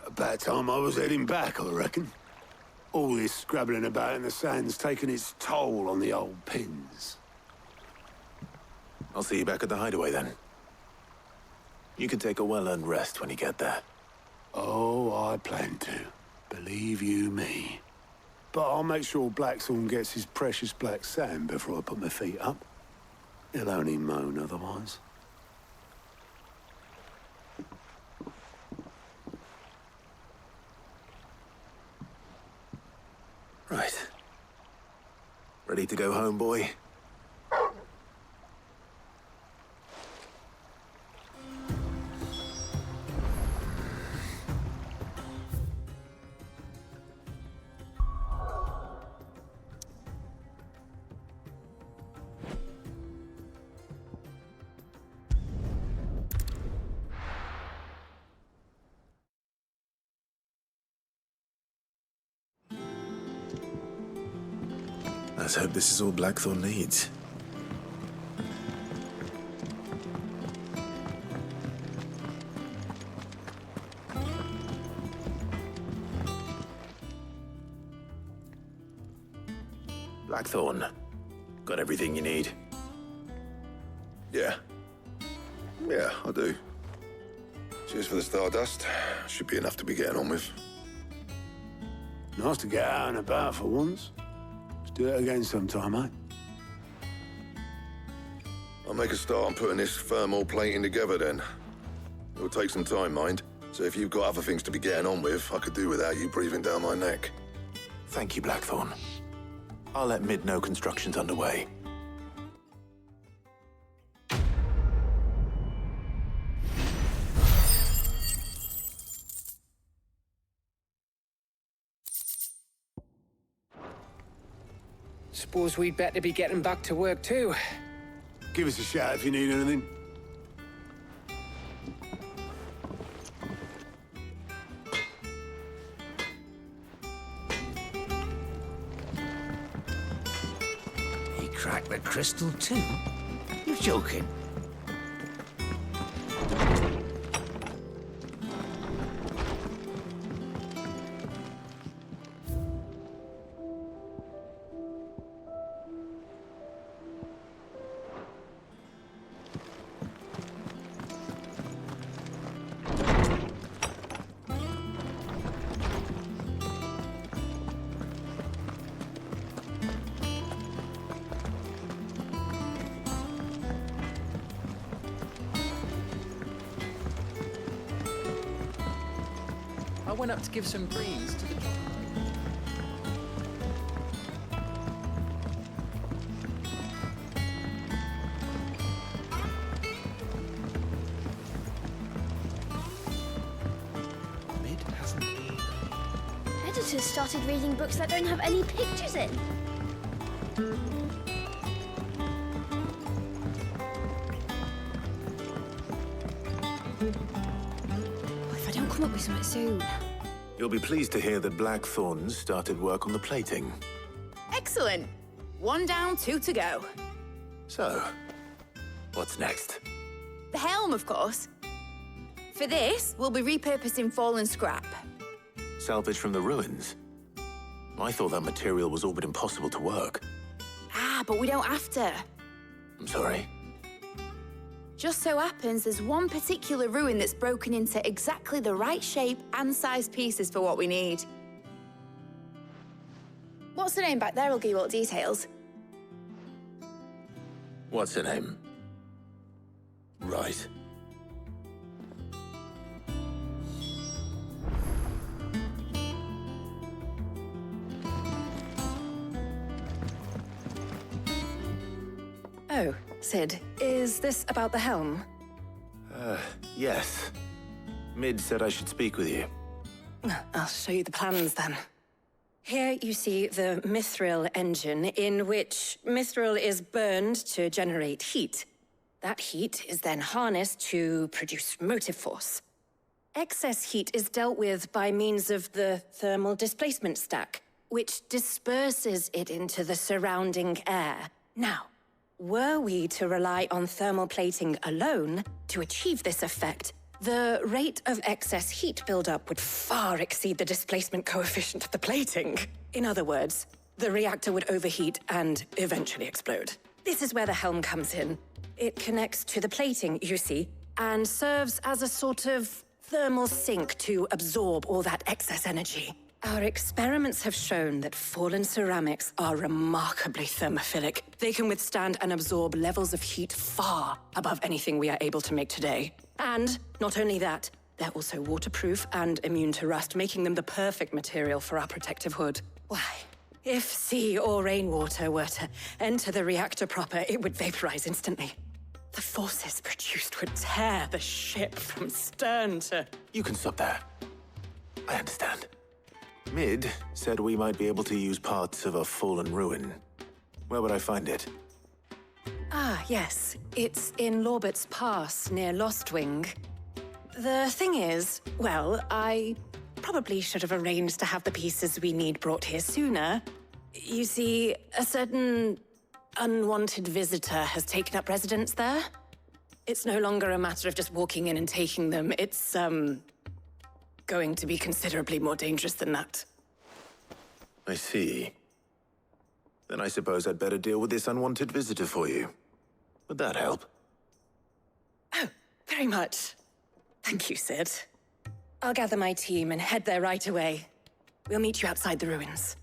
D: About time I was heading back, I reckon. All this scrabbling about in the sand's taken its toll on the old pins.
E: I'll see you back at the hideaway then. You can take a well-earned rest when you get there.
D: Oh, I plan to. Believe you me. But I'll make sure Blackthorn gets his precious black sand before I put my feet up. He'll only moan otherwise.
E: Right. Ready to go home, boy? Let's hope this is all Blackthorn needs. Blackthorn, got everything you need?
C: Yeah. Yeah, I do. Cheers for the stardust. Should be enough to be getting on with.
D: Nice to get out and about for once. Let's do it again sometime, eh?
C: I'll make a start on putting this thermal plating together then. It'll take some time, mind. So if you've got other things to be getting on with, I could do without you breathing down my neck.
E: Thank you, Blackthorn. I'll let Mid know construction's underway.
A: Suppose we'd better be getting back to work too.
D: Give us a shout if you need anything.
O: He cracked the crystal too? You're joking.
K: I went up to give some greens to the job.
H: Mid hasn't been. Editors started reading books that don't have any pictures in.
F: If I don't come up with something soon.
E: You'll be pleased to hear that Blackthorn's started work on the plating.
L: Excellent. 1 down, 2 to go.
E: So, what's next?
L: The helm, of course. For this, we'll be repurposing fallen scrap.
E: Salvage from the ruins? I thought that material was all but impossible to work.
L: Ah, but we don't have to.
E: I'm sorry.
L: Just so happens there's one particular ruin that's broken into exactly the right shape and size pieces for what we need. What's the name back there? I'll give you all the details.
E: What's her name? Right.
F: Sid, is this about the helm?
E: Yes. Mid said I should speak with you.
F: I'll show you the plans then. Here you see the mithril engine, in which mithril is burned to generate heat. That heat is then harnessed to produce motive force. Excess heat is dealt with by means of the thermal displacement stack, which disperses it into the surrounding air. Now, were we to rely on thermal plating alone to achieve this effect, the rate of excess heat buildup would far exceed the displacement coefficient of the plating. In other words, the reactor would overheat and eventually explode. This is where the helm comes in. It connects to the plating, you see, and serves as a sort of thermal sink to absorb all that excess energy. Our experiments have shown that fallen ceramics are remarkably thermophilic. They can withstand and absorb levels of heat far above anything we are able to make today. And not only that, they're also waterproof and immune to rust, making them the perfect material for our protective hood. Why, if sea or rainwater were to enter the reactor proper, it would vaporize instantly. The forces produced would tear the ship from stern to...
E: You can stop there. I understand. Mid said we might be able to use parts of a fallen ruin. Where would I find it?
F: Ah, yes. It's in Lorbert's Pass, near Lostwing. The thing is, well, I probably should have arranged to have the pieces we need brought here sooner. You see, a certain unwanted visitor has taken up residence there. It's no longer a matter of just walking in and taking them. It's, going to be considerably more dangerous than that.
E: I see. Then I suppose I'd better deal with this unwanted visitor for you. Would that help?
F: Oh, very much. Thank you, Sid. I'll gather my team and head there right away. We'll meet you outside the ruins.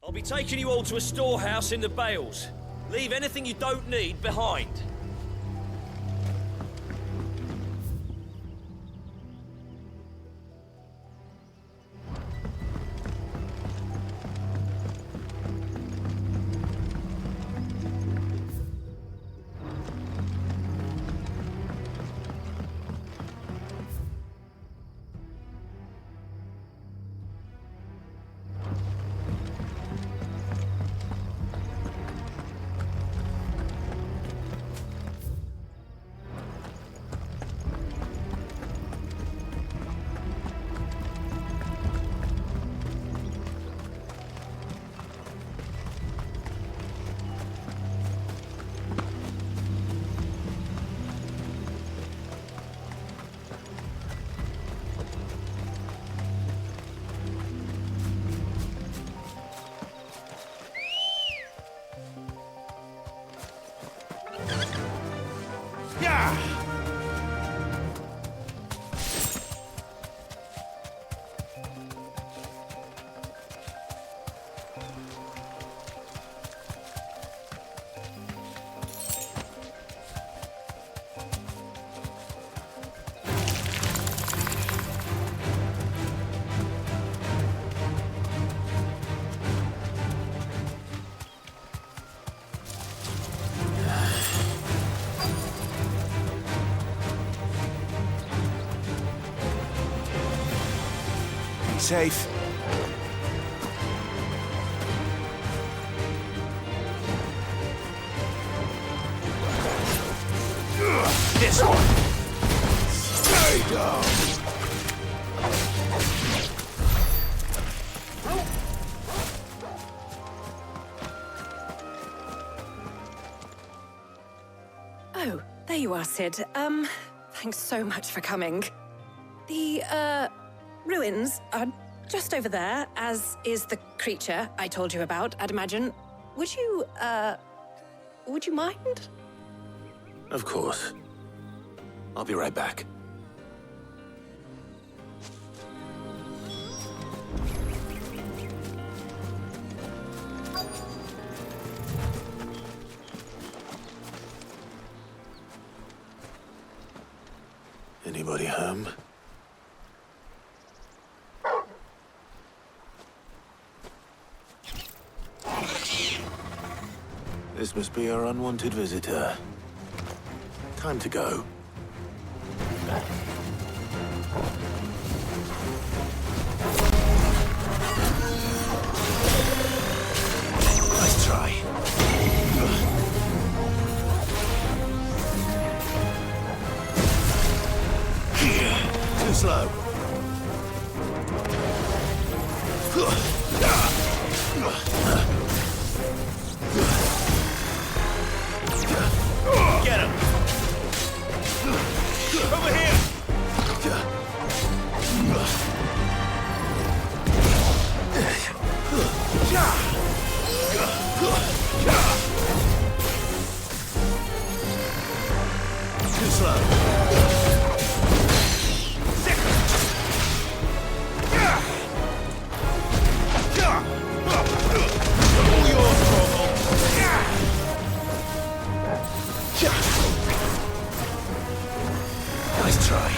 T: I'll be taking you all to a storehouse in the Bales. Leave anything you don't need behind.
O: Safe.
T: This one.
O: Stay down.
F: Oh, there you are, Sid. Thanks so much for coming. The, ruins are just over there, as is the creature I told you about, I'd imagine. Would you mind?
E: Of course. I'll be right back. Anybody home? This must be our unwanted visitor. Time to go. Nice try. Too slow. Get him! Over here! Too slow. All yours, Corporal. Nice try.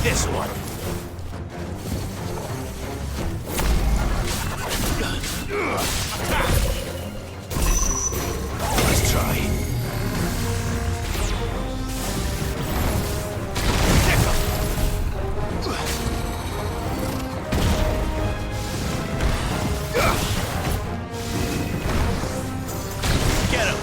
E: This one. Nice try. Get him.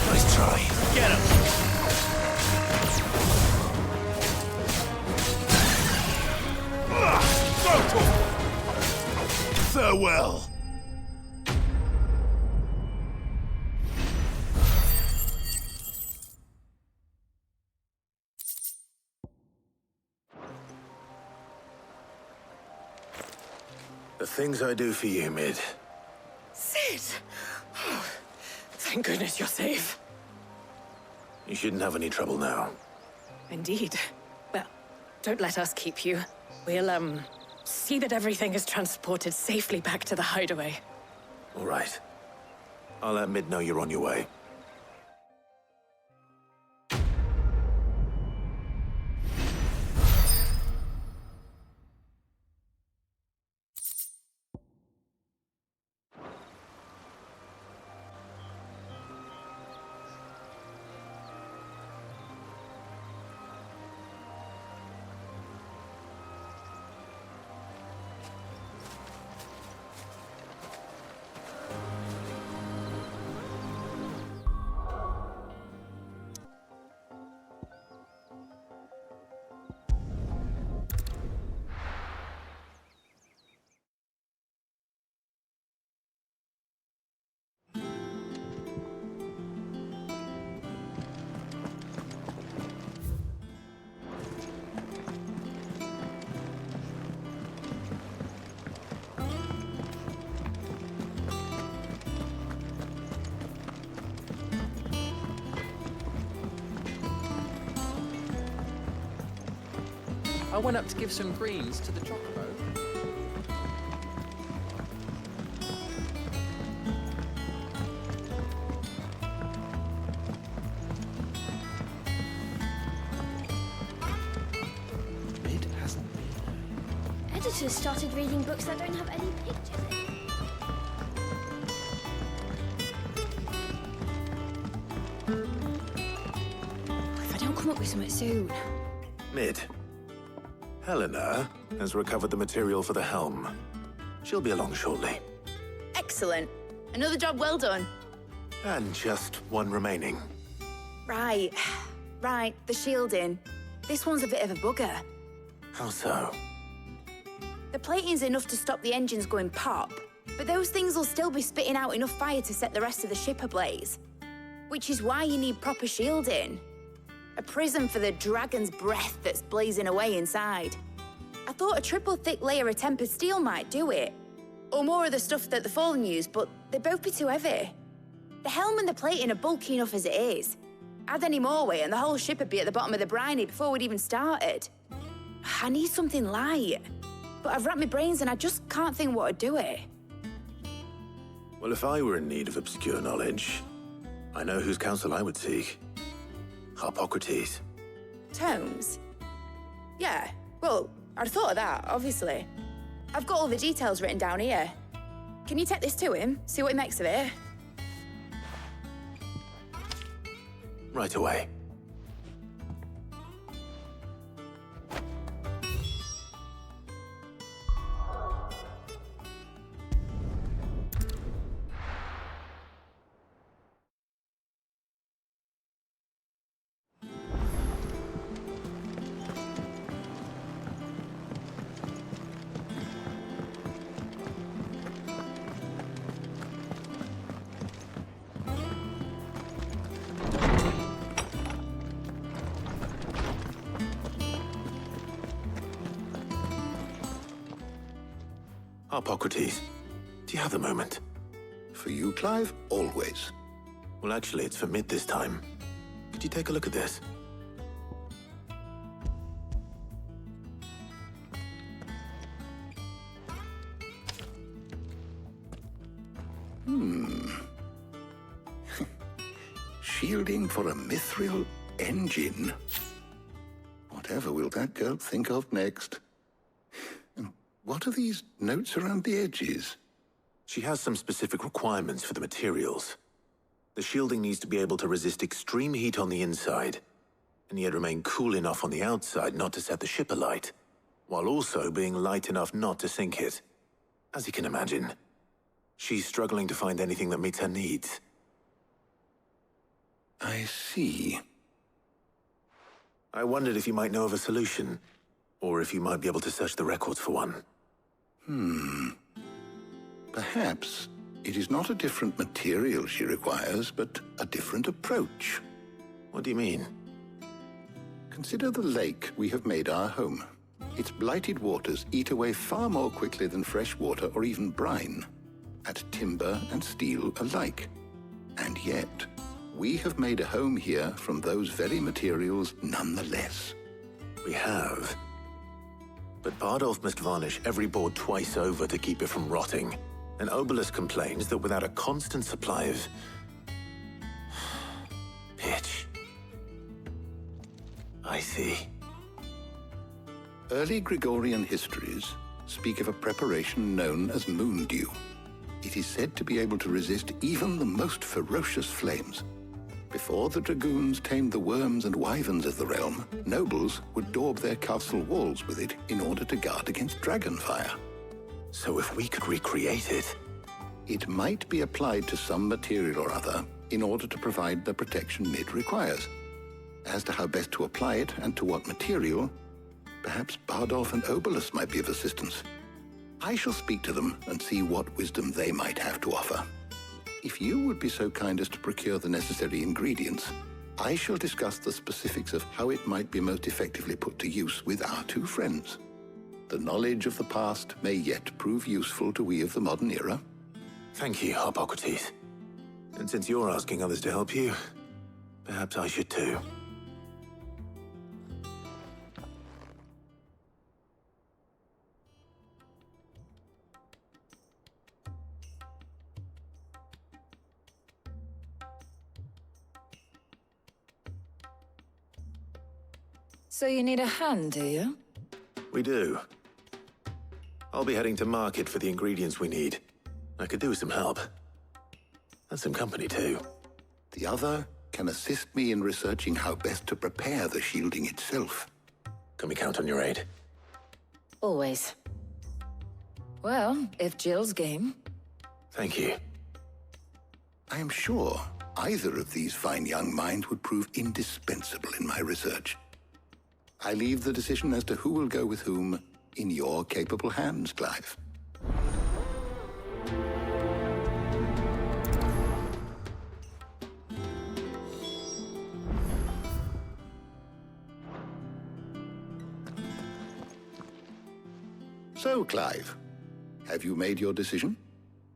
E: Nice try. Get him. Farewell. The things I do for you, Mid.
F: Sid! Oh, thank goodness you're safe.
E: You shouldn't have any trouble now.
F: Indeed. Well, don't let us keep you. We'll, see that everything is transported safely back to the hideaway.
E: All right. I'll let Mid know you're on your way.
A: I went up to give some greens to the chocobo.
K: It hasn't been.
H: Editors started reading books that don't have any pictures in.
F: If I don't come up with something soon.
E: Mid. Helena has recovered the material for the helm. She'll be along shortly.
L: Excellent. Another job well done.
E: And just one remaining.
L: Right. Right, the shielding. This one's a bit of a bugger.
E: How so?
L: The plating's enough to stop the engines going pop, but those things will still be spitting out enough fire to set the rest of the ship ablaze. Which is why you need proper shielding. A prism for the dragon's breath that's blazing away inside. I thought a triple thick layer of tempered steel might do it. Or more of the stuff that the Fallen use, but they'd both be too heavy. The helm and the plating are bulky enough as it is. Add any more weight and the whole ship would be at the bottom of the briny before we'd even started. I need something light. But I've racked my brains and I just can't think what would do it.
E: Well, if I were in need of obscure knowledge, I know whose counsel I would seek. Harpocrates.
L: Tomes? Yeah, well, I'd thought of that, obviously. I've got all the details written down here. Can you take this to him, see what he makes of it?
E: Right away. Harpocrates, do you have a moment?
B: For you, Clive, always.
E: Well, actually, it's for Mid this time. Could you take a look at this?
B: Shielding for a mithril engine. Whatever will that girl think of next? And what are these notes around the edges?
E: She has some specific requirements for the materials. The shielding needs to be able to resist extreme heat on the inside, and yet remain cool enough on the outside not to set the ship alight, while also being light enough not to sink it. As you can imagine, she's struggling to find anything that meets her needs.
B: I see.
E: I wondered if you might know of a solution, or if you might be able to search the records for one.
B: Perhaps it is not a different material she requires, but a different approach.
E: What do you mean?
B: Consider the lake we have made our home. Its blighted waters eat away far more quickly than fresh water or even brine, at timber and steel alike. And yet, we have made a home here from those very materials nonetheless.
E: We have. But Bardolph must varnish every board twice over to keep it from rotting. And Obelisk complains that without a constant supply of pitch. I see.
B: Early Gregorian histories speak of a preparation known as moon dew. It is said to be able to resist even the most ferocious flames. Before the dragoons tamed the worms and wyverns of the realm, nobles would daub their castle walls with it in order to guard against dragonfire.
E: So if we could recreate it...
B: It might be applied to some material or other in order to provide the protection Mid requires. As to how best to apply it and to what material, perhaps Bardolph and Obelisk might be of assistance. I shall speak to them and see what wisdom they might have to offer. If you would be so kind as to procure the necessary ingredients, I shall discuss the specifics of how it might be most effectively put to use with our two friends. The knowledge of the past may yet prove useful to we of the modern era.
E: Thank you, Harpocrates. And since you're asking others to help you, perhaps I should too.
F: So you need a hand, do you?
E: We do. I'll be heading to market for the ingredients we need. I could do with some help. And some company, too.
B: The other can assist me in researching how best to prepare the shielding itself.
E: Can we count on your aid?
F: Always. Well, if Jill's game.
E: Thank you.
B: I am sure either of these fine young minds would prove indispensable in my research. I leave the decision as to who will go with whom in your capable hands, Clive. So, Clive, have you made your decision?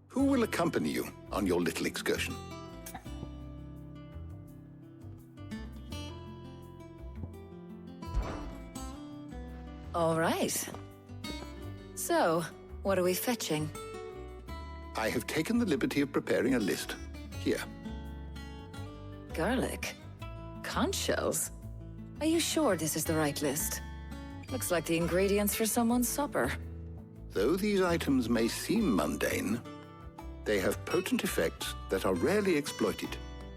B: Who will accompany you on your little excursion?
F: All right. So, what are we fetching?
B: I have taken the liberty of preparing a list. Here.
F: Garlic? Conch shells? Are you sure this is the right list? Looks like the ingredients for someone's supper.
B: Though these items may seem mundane, they have potent effects that are rarely exploited,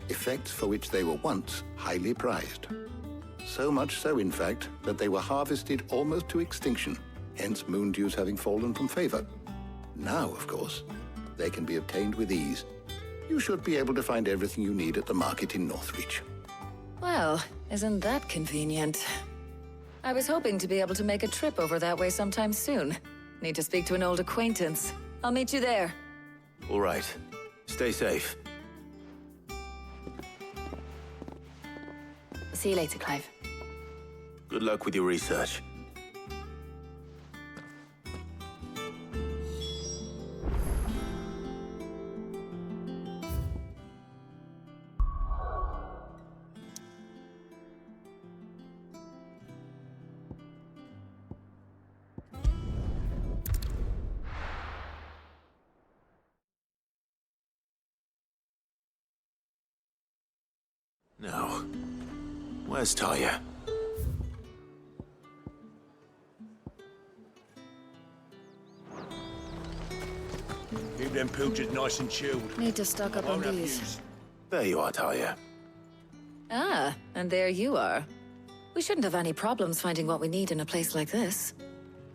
B: effects for which they were once highly prized. So much so, in fact, that they were harvested almost to extinction, hence moon dews having fallen from favor. Now, of course, they can be obtained with ease. You should be able to find everything you need at the market in Northreach.
F: Well, isn't that convenient? I was hoping to be able to make a trip over that way sometime soon. Need to speak to an old acquaintance. I'll meet you there.
E: All right. Stay safe.
L: See you later, Clive.
E: Good luck with your research. Now, where's Talia?
D: Keep them pilchards nice and chilled.
F: Need to stock up on these.
E: There you are, Talia.
F: Ah, and there you are. We shouldn't have any problems finding what we need in a place like this.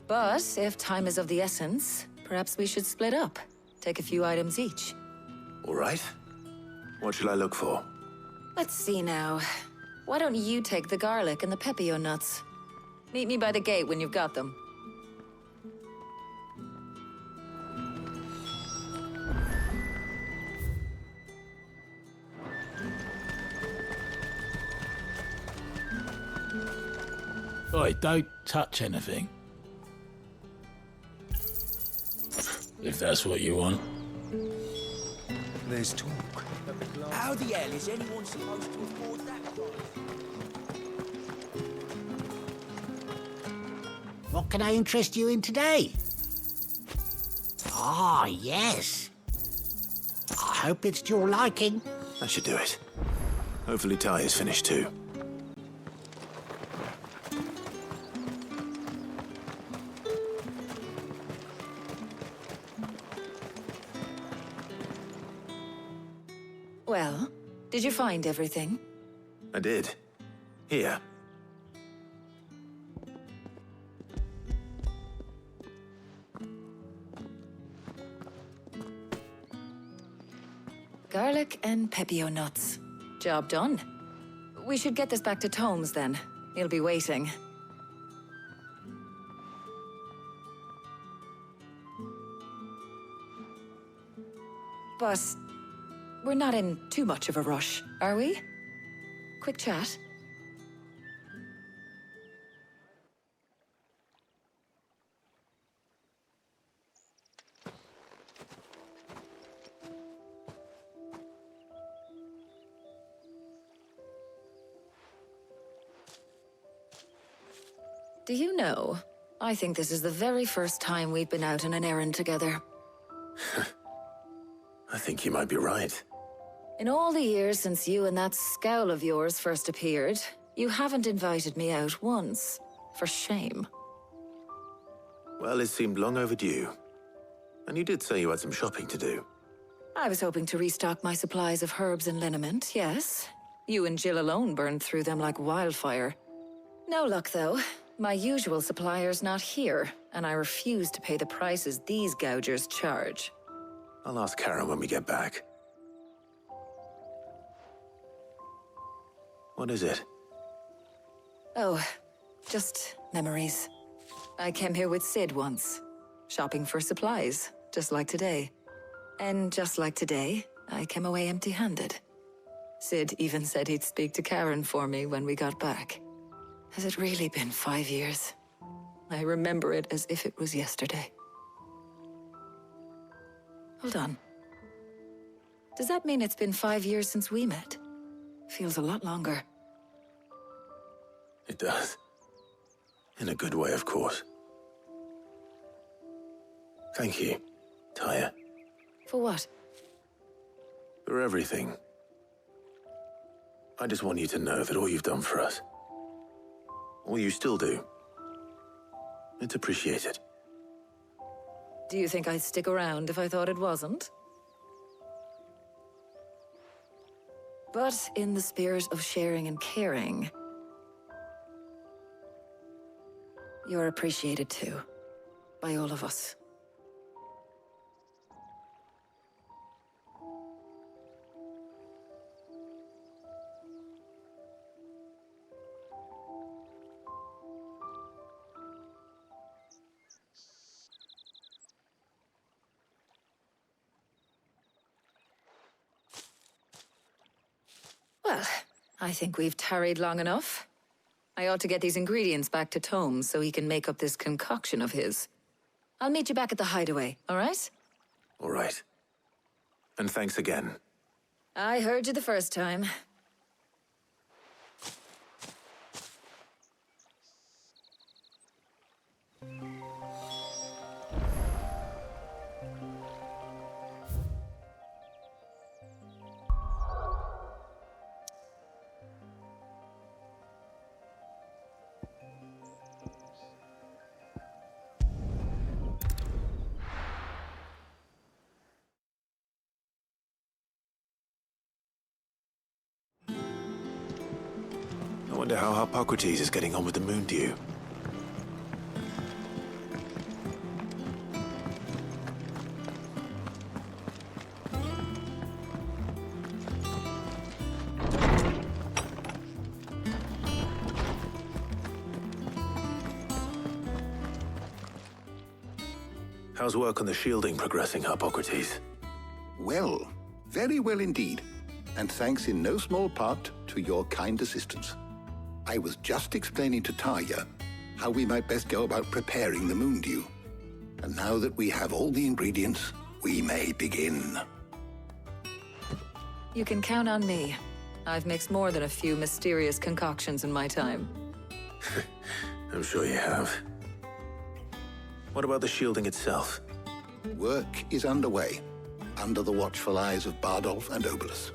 F: But if time is of the essence, perhaps we should split up. Take a few items each.
E: All right. What shall I look for?
F: Let's see now. Why don't you take the garlic and the pepio nuts? Meet me by the gate when you've got them.
M: Oi, don't touch anything. If that's what you want.
O: There's talk. How the hell is anyone supposed to afford that price?
U: What can I interest you in today? Ah, yes. I hope it's to your liking.
E: That should do it. Hopefully Talia's finished too.
F: Well, did you find everything?
E: I did. Here.
F: Garlic and pepio nuts. Job done. We should get this back to Tomes then. He'll be waiting. But we're not in too much of a rush, are we? Quick chat. Do you know, I think this is the very first time we've been out on an errand together.
E: I think you might be right.
F: In all the years since you and that scowl of yours first appeared,
G: You haven't invited me out once. For shame.
E: Well, it seemed long overdue. And you did say you had some shopping to do.
G: I was hoping to restock my supplies of herbs and liniment, yes. You and Jill alone burned through them like wildfire. No luck, though. My usual supplier's not here, and I refuse to pay the prices these gougers charge.
E: I'll ask Karen when we get back. What is it?
G: Oh, just memories. I came here with Sid once, shopping for supplies, just like today. And just like today, I came away empty-handed. Sid even said he'd speak to Karen for me when we got back. Has it really been 5 years? I remember it as if it was yesterday. Hold on. Does that mean it's been 5 years since we met? Feels a lot longer.
E: It does. In a good way, of course. Thank you, Tyre.
G: For what?
E: For everything. I just want you to know that all you've done for us, all you still do, it's appreciated.
G: Do you think I'd stick around if I thought it wasn't? But in the spirit of sharing and caring, you're appreciated too, by all of us. Well, I think we've tarried long enough. I ought to get these ingredients back to Tomes so he can make up this concoction of his. I'll meet you back at the hideaway, all right?
E: All right. And thanks again.
G: I heard you the first time.
E: I wonder how Hippocrates is getting on with the moon dew. How's work on the shielding progressing, Hippocrates?
B: Well, very well indeed. And thanks in no small part to your kind assistance. I was just explaining to Tarja how we might best go about preparing the moon dew. And now that we have all the ingredients, we may begin.
G: You can count on me. I've mixed more than a few mysterious concoctions in my time.
E: I'm sure you have. What about the shielding itself?
B: Work is underway, under the watchful eyes of Bardolph and Obolus.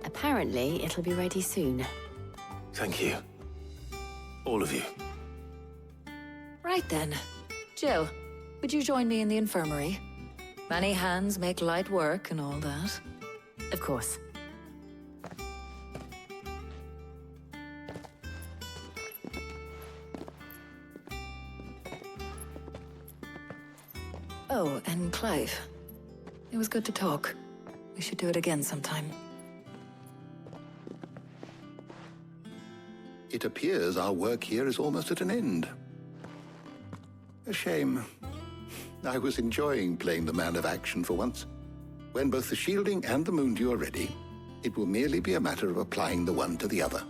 V: Apparently, it'll be ready soon.
E: Thank you. All of you.
G: Right then. Jill, would you join me in the infirmary? Many hands make light work and all that.
V: Of course.
G: Oh, and Clive. It was good to talk. We should do it again sometime.
B: It appears our work here is almost at an end. A shame. I was enjoying playing the man of action for once. When both the shielding and the moon dew are ready, it will merely be a matter of applying the one to the other.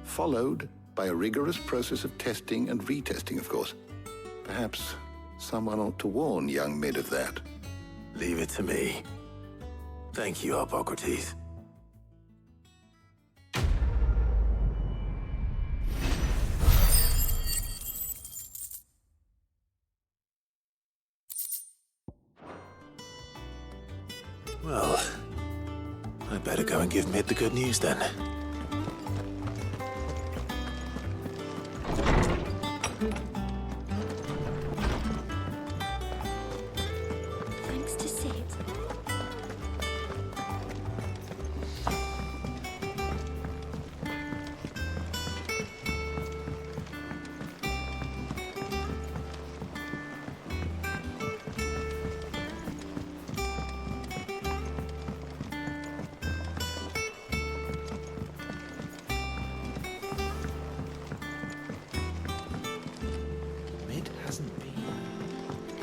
B: Followed by a rigorous process of testing and retesting, of course. Perhaps someone ought to warn young Mid of that.
E: Leave it to me. Thank you, Hippocrates. Well, I'd better go and give Mid the good news then.
H: Thanks to Sid.
S: Mid hasn't been.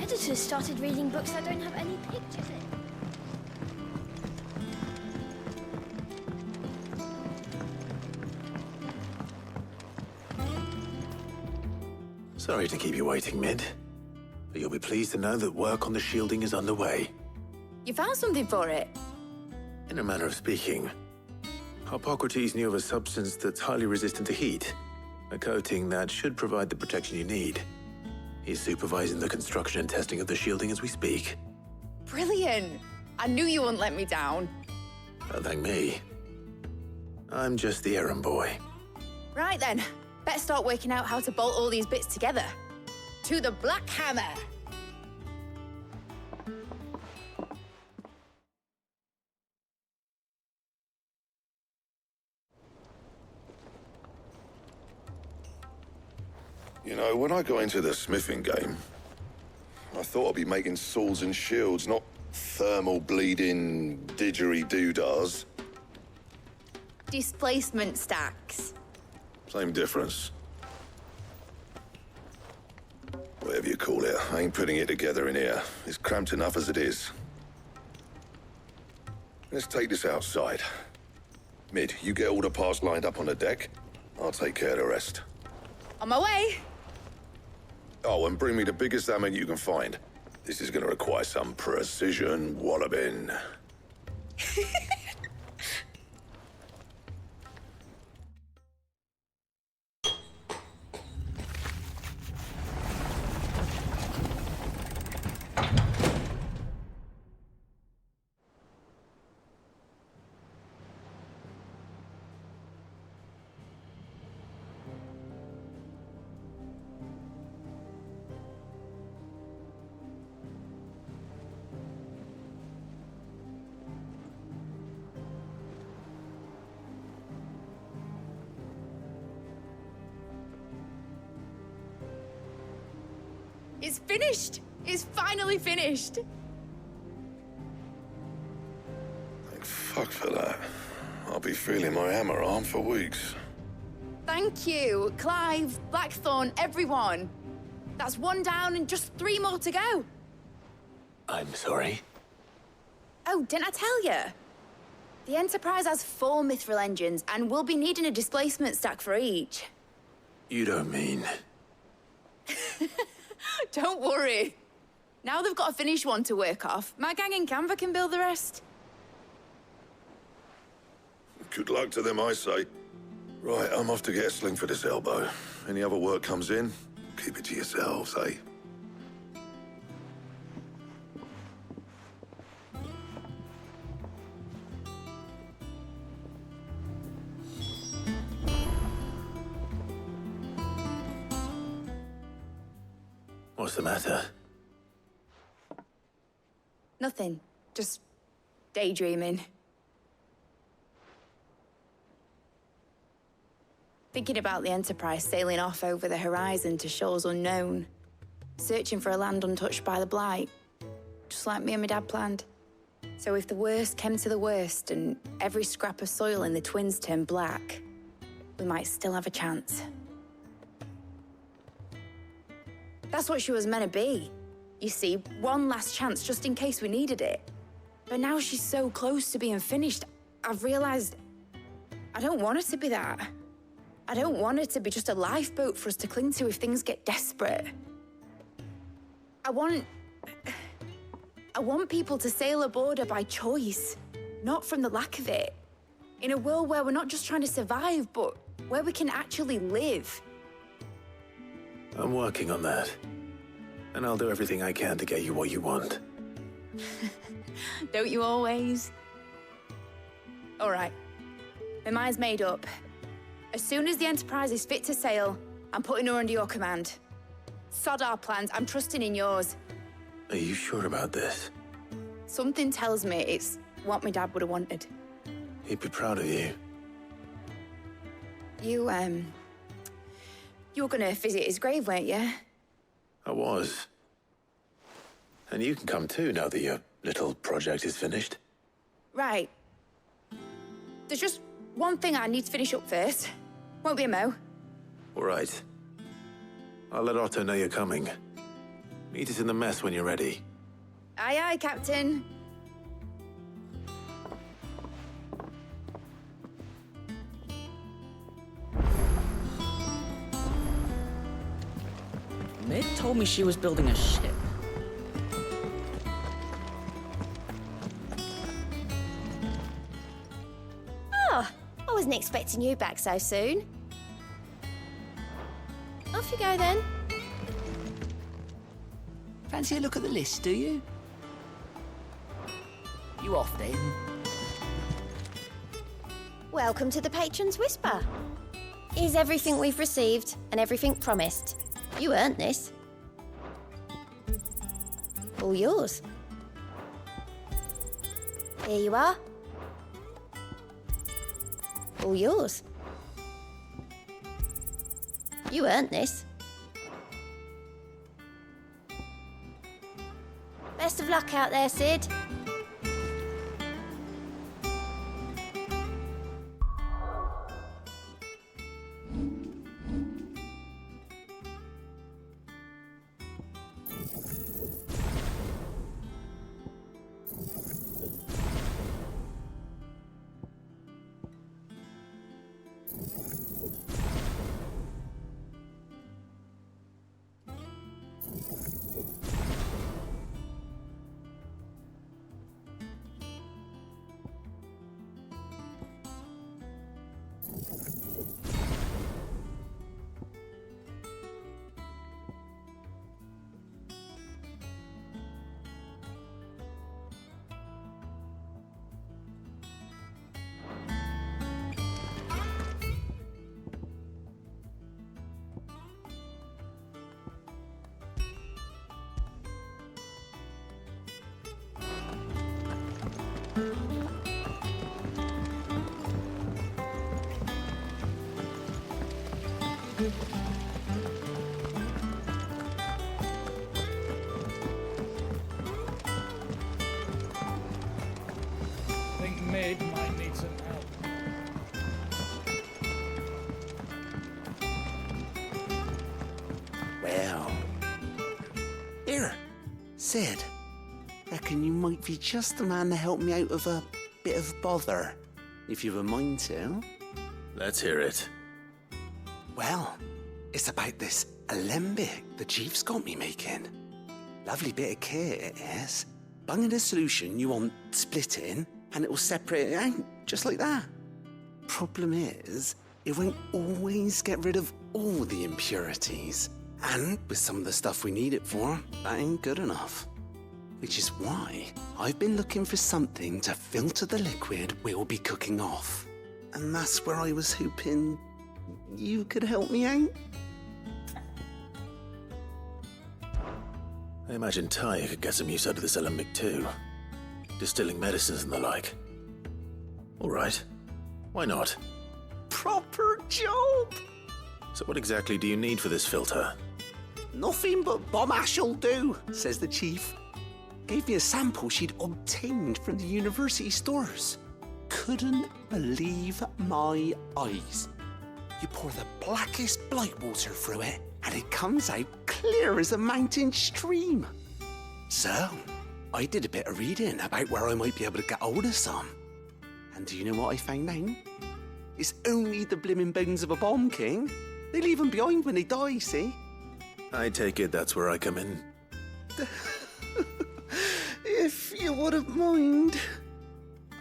H: Editors started reading books that don't have any pictures in.
E: Sorry to keep you waiting, Mid. But you'll be pleased to know that work on the shielding is underway.
L: You found something for it?
E: In a manner of speaking, Hippocrates knew of a substance that's highly resistant to heat, a coating that should provide the protection you need. He's supervising the construction and testing of the shielding as we speak.
L: Brilliant! I knew you wouldn't let me down.
E: Don't thank me. I'm just the errand boy.
L: Right then, better start working out how to bolt all these bits together. To the Black Hammer!
C: You know, when I got into the smithing game, I thought I'd be making swords and shields, not thermal bleeding didgeridoo-dahs.
L: Displacement stacks.
C: Same difference. Whatever you call it, I ain't putting it together in here. It's cramped enough as it is. Let's take this outside. Mid, you get all the parts lined up on the deck. I'll take care of the rest.
L: On my way!
C: Oh, and bring me the biggest hammer you can find. This is gonna require some precision walloping.
L: It's finished! It's finally finished!
C: Thank fuck for that. I'll be feeling my hammer arm for weeks.
L: Thank you, Clive, Blackthorn, everyone. That's one down and just 3 more to go.
E: I'm sorry.
L: Oh, didn't I tell you? The Enterprise has 4 mithril engines, and we'll be needing a displacement stack for each.
E: You don't mean...
L: Don't worry. Now they've got a finished one to work off, my gang in Canva can build the rest.
C: Good luck to them, I say. Right, I'm off to get a sling for this elbow. Any other work comes in, keep it to yourselves, eh?
E: What's the matter?
L: Nothing. Just daydreaming. Thinking about the Enterprise sailing off over the horizon to shores unknown. Searching for a land untouched by the Blight. Just like me and my dad planned. So if the worst came to the worst and every scrap of soil in the Twins turned black, we might still have a chance. That's what she was meant to be. You see, one last chance just in case we needed it. But now she's so close to being finished, I've realized I don't want her to be that. I don't want her to be just a lifeboat for us to cling to if things get desperate. I want people to sail aboard her by choice, not from the lack of it. In a world where we're not just trying to survive, but where we can actually live.
E: I'm working on that. And I'll do everything I can to get you what you want.
L: Don't you always? All right. My mind's made up. As soon as the Enterprise is fit to sail, I'm putting her under your command. Sod our plans. I'm trusting in yours.
E: Are you sure about this?
L: Something tells me it's what my dad would have wanted.
E: He'd be proud of you.
L: You were gonna visit his grave, weren't you?
E: I was. And you can come too now that your little project is finished.
L: Right. There's just one thing I need to finish up first. Won't be a mo.
E: All right. I'll let Otto know you're coming. Meet us in the mess when you're ready.
L: Aye, aye, Captain.
K: Mid told me she was building a ship.
H: Oh, I wasn't expecting you back so soon. Off you go then.
K: Fancy a look at the list, do you? You off then?
H: Welcome to the Patron's Whisper. Here's everything we've received and everything promised. You earned this. All yours. Here you are. All yours. You earned this. Best of luck out there, Sid.
M: I think Mid might need some help.
I: Well. Here, Sid. Reckon you might be just the man to help me out of a bit of bother, if you've a mind to.
E: Let's hear it.
I: Well, it's about this alembic the chief's got me making. Lovely bit of kit it is. Bung in a solution you want splitting, and it will separate it out, just like that. Problem is, it won't always get rid of all the impurities. And with some of the stuff we need it for, that ain't good enough. Which is why I've been looking for something to filter the liquid we'll be cooking off. And that's where I was hoping you could help me out.
E: I imagine Ty could get some use out of this alembic too. Distilling medicines and the like. All right. Why not?
I: Proper job!
E: So what exactly do you need for this filter?
I: Nothing but bomb ash'll do, says the chief. Gave me a sample she'd obtained from the university stores. Couldn't believe my eyes. You pour the blackest blight water through it, and it comes out clear as a mountain stream. So, I did a bit of reading about where I might be able to get hold of some. And do you know what I found out? It's only the blimmin' bones of a bomb king. They leave them behind when they die, see?
E: I take it that's where I come in.
I: If you wouldn't mind.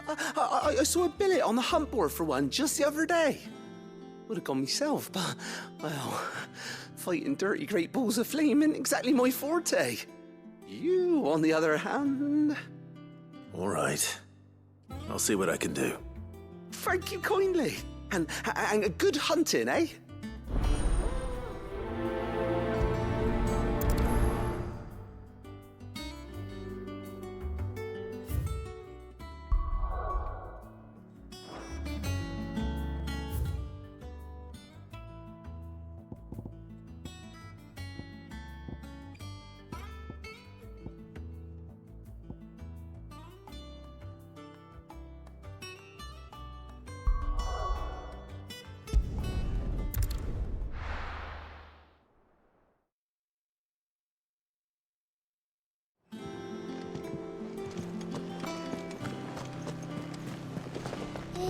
I: I saw a billet on the hunt board for one just the other day. Would have gone myself, but, well, fighting dirty great balls of flame ain't exactly my forte. You, on the other hand...
E: All right. I'll see what I can do.
I: Thank you kindly. And good hunting, eh?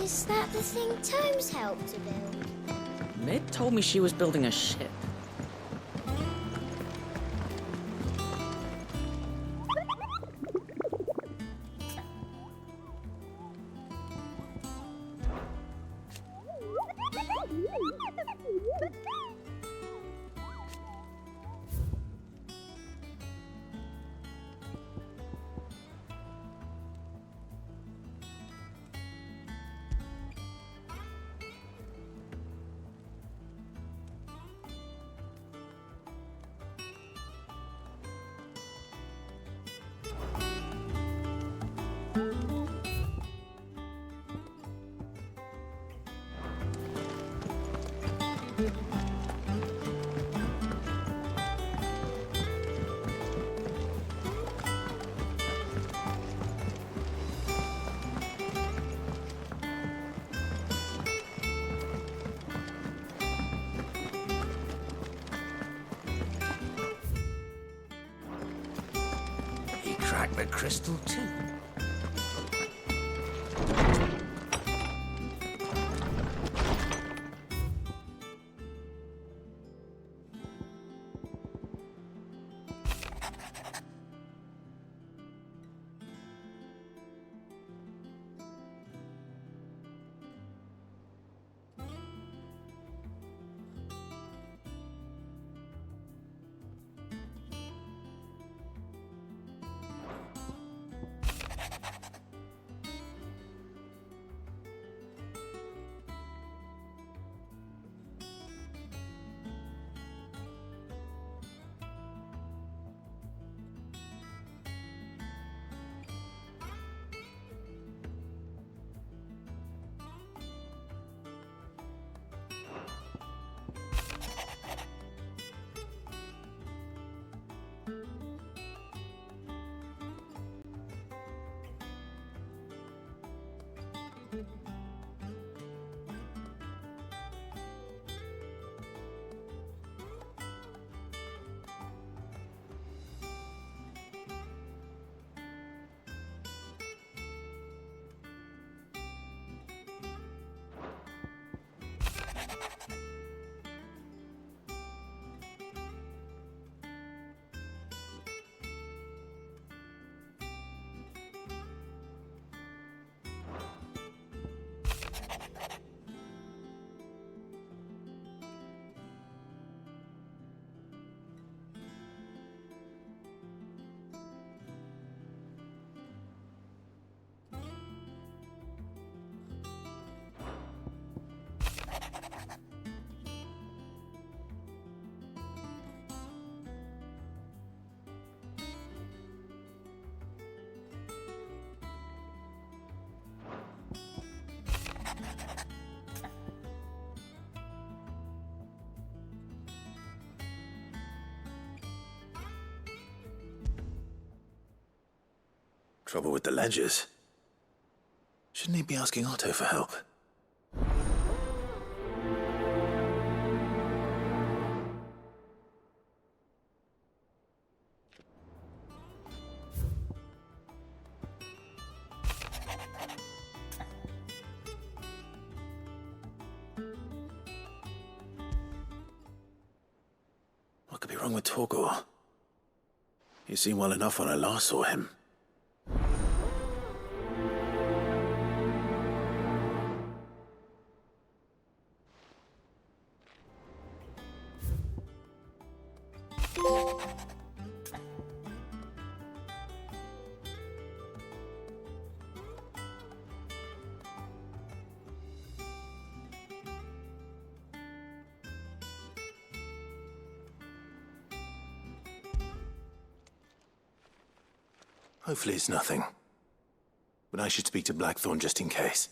H: Is that the thing Tomes helped to build?
K: Mid told me she was building a ship.
O: He cracked the crystal too.
E: Trouble with the ledgers. Shouldn't he be asking Otto for help? What could be wrong with Torgor? He seemed well enough when I last saw him. Hopefully it's nothing. But I should speak to Blackthorn just in case.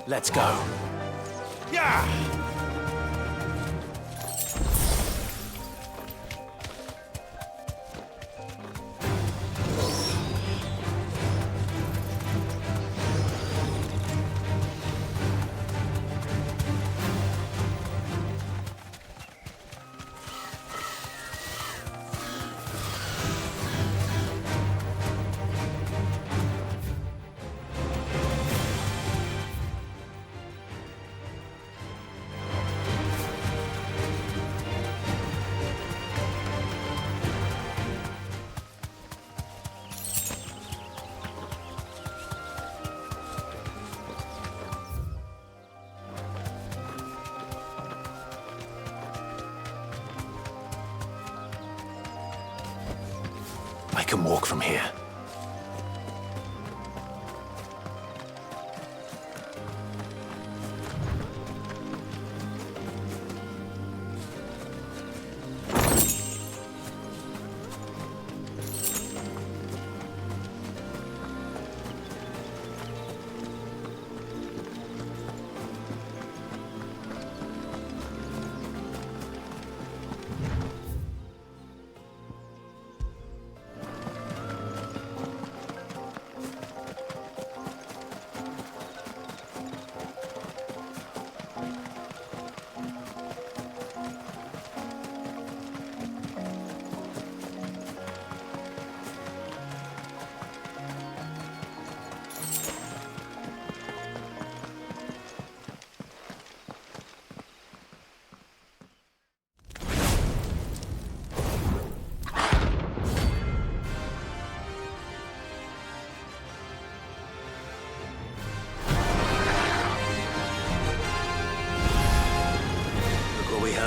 E: Let's go.
O: Yeah!
E: I can walk from here.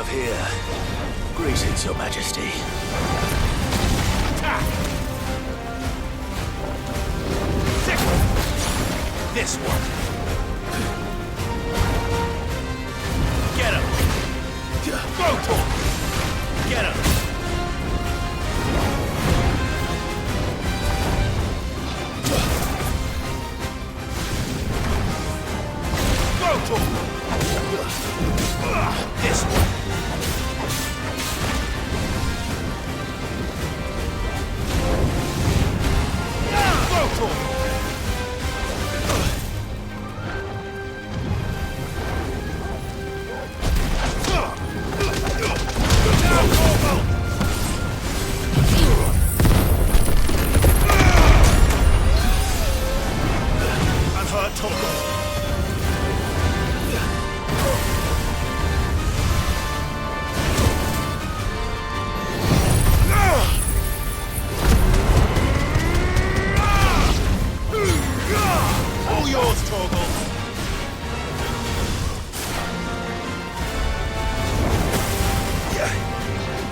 E: Here. Greetings, Your Majesty.
O: This one. Get him. Go to him. Get him. Go to him. This one.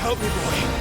O: Help me, boy.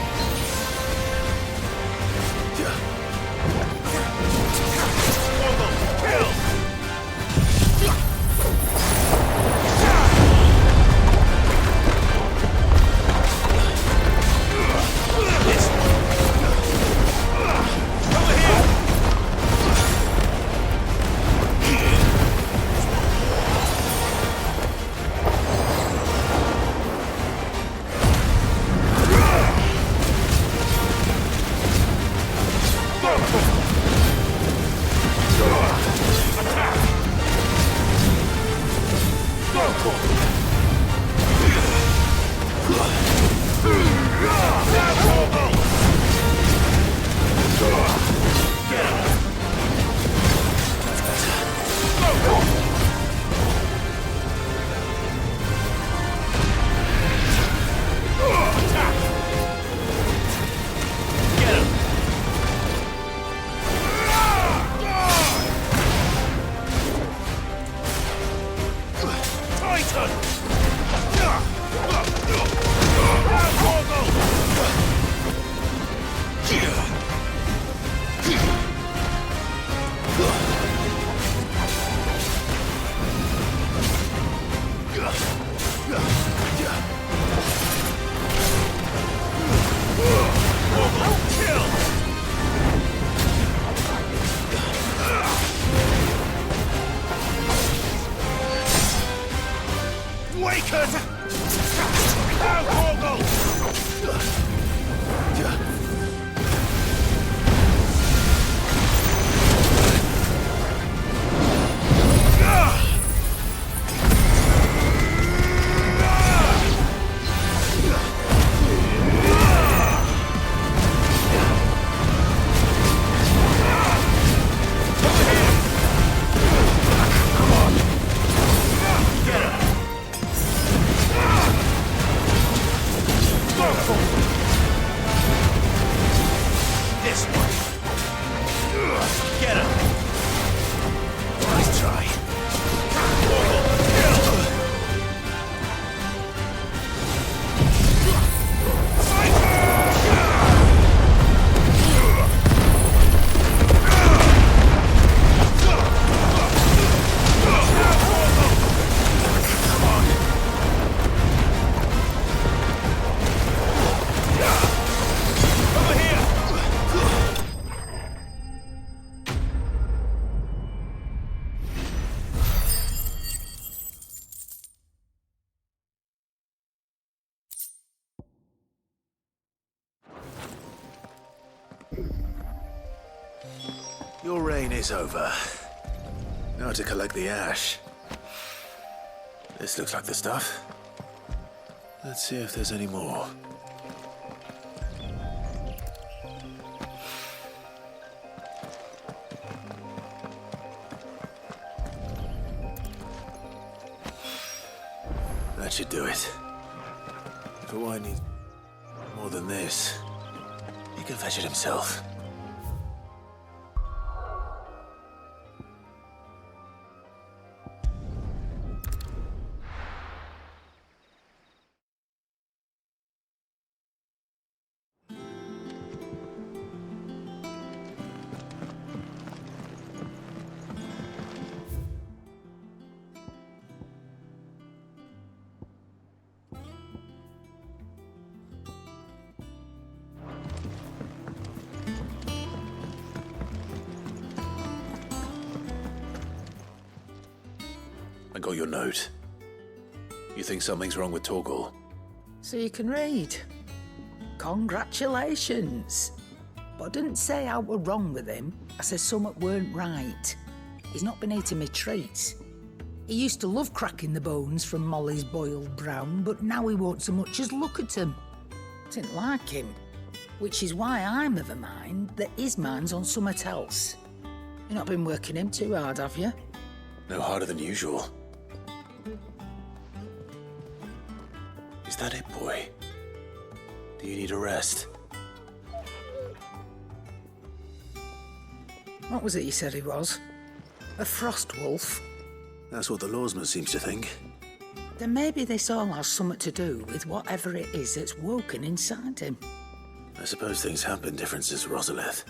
E: Your reign is over. Now to collect the ash. This looks like the stuff. Let's see if there's any more. That should do it. But why need more than this? He can fetch it himself. I got your note. You think something's wrong with Torgal?
J: So you can read. Congratulations. But I didn't say I were wrong with him. I said something weren't right. He's not been eating me treats. He used to love cracking the bones from Molly's boiled brown, but now he won't so much as look at them. Didn't like him. Which is why I'm of a mind that his mind's on something else. You've not been working him too hard, have you?
E: No harder than usual. Is that it, boy? Do you need a rest?
J: What was it you said he was? A frost wolf?
E: That's what the lawsman seems to think.
J: Then maybe this all has something to do with whatever it is that's woken inside him.
E: I suppose things have been different since Rosalith.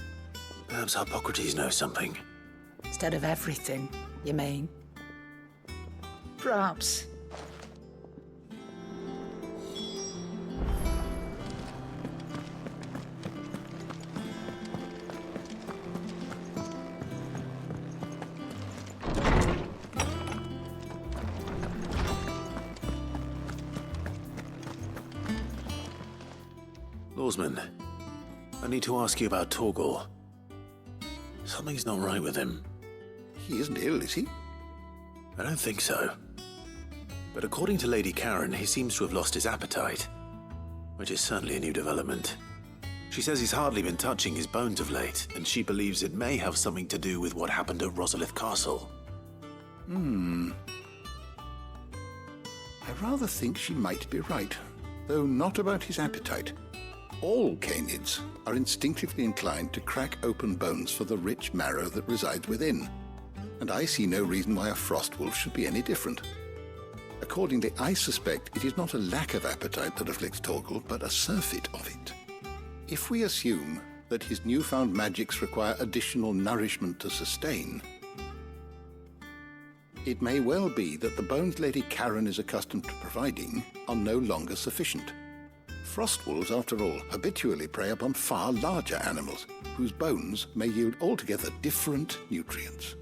E: Perhaps Hippocrates knows something.
J: Instead of everything, you mean? Perhaps.
E: Lawsman, I need to ask you about Torgal. Something's not right with him.
B: He isn't ill, is he?
E: I don't think so. But according to Lady Karen, he seems to have lost his appetite, which is certainly a new development. She says he's hardly been touching his bones of late, and she believes it may have something to do with what happened at Rosalith Castle.
B: I rather think she might be right, though not about his appetite. All canids are instinctively inclined to crack open bones for the rich marrow that resides within, and I see no reason why a frost wolf should be any different. Accordingly, I suspect it is not a lack of appetite that afflicts Torgal, but a surfeit of it. If we assume that his newfound magics require additional nourishment to sustain, it may well be that the bones Lady Karen is accustomed to providing are no longer sufficient. Frost wolves, after all, habitually prey upon far larger animals, whose bones may yield altogether different nutrients.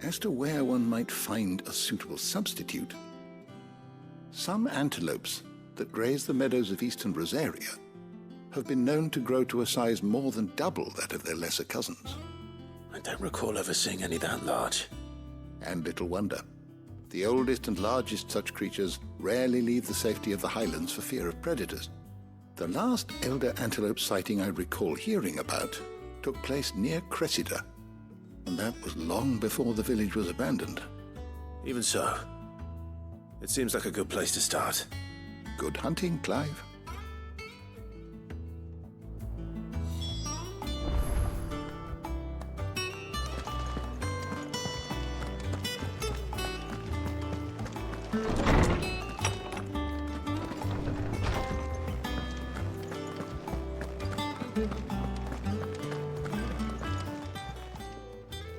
B: As to where one might find a suitable substitute, some antelopes that graze the meadows of eastern Rosaria have been known to grow to a size more than double that of their lesser cousins.
E: I don't recall ever seeing any that large.
B: And little wonder. The oldest and largest such creatures rarely leave the safety of the highlands for fear of predators. The last elder antelope sighting I recall hearing about took place near Cressida, and that was long before the village was abandoned.
E: Even so, it seems like a good place to start.
B: Good hunting, Clive.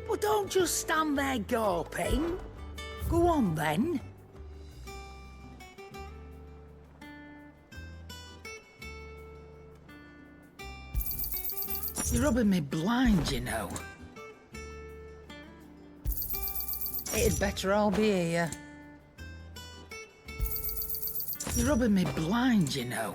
J: Well, don't just stand there gawping. Go on, then. You're rubbing me blind, you know. It'd better all be here. You're rubbing me blind, you know.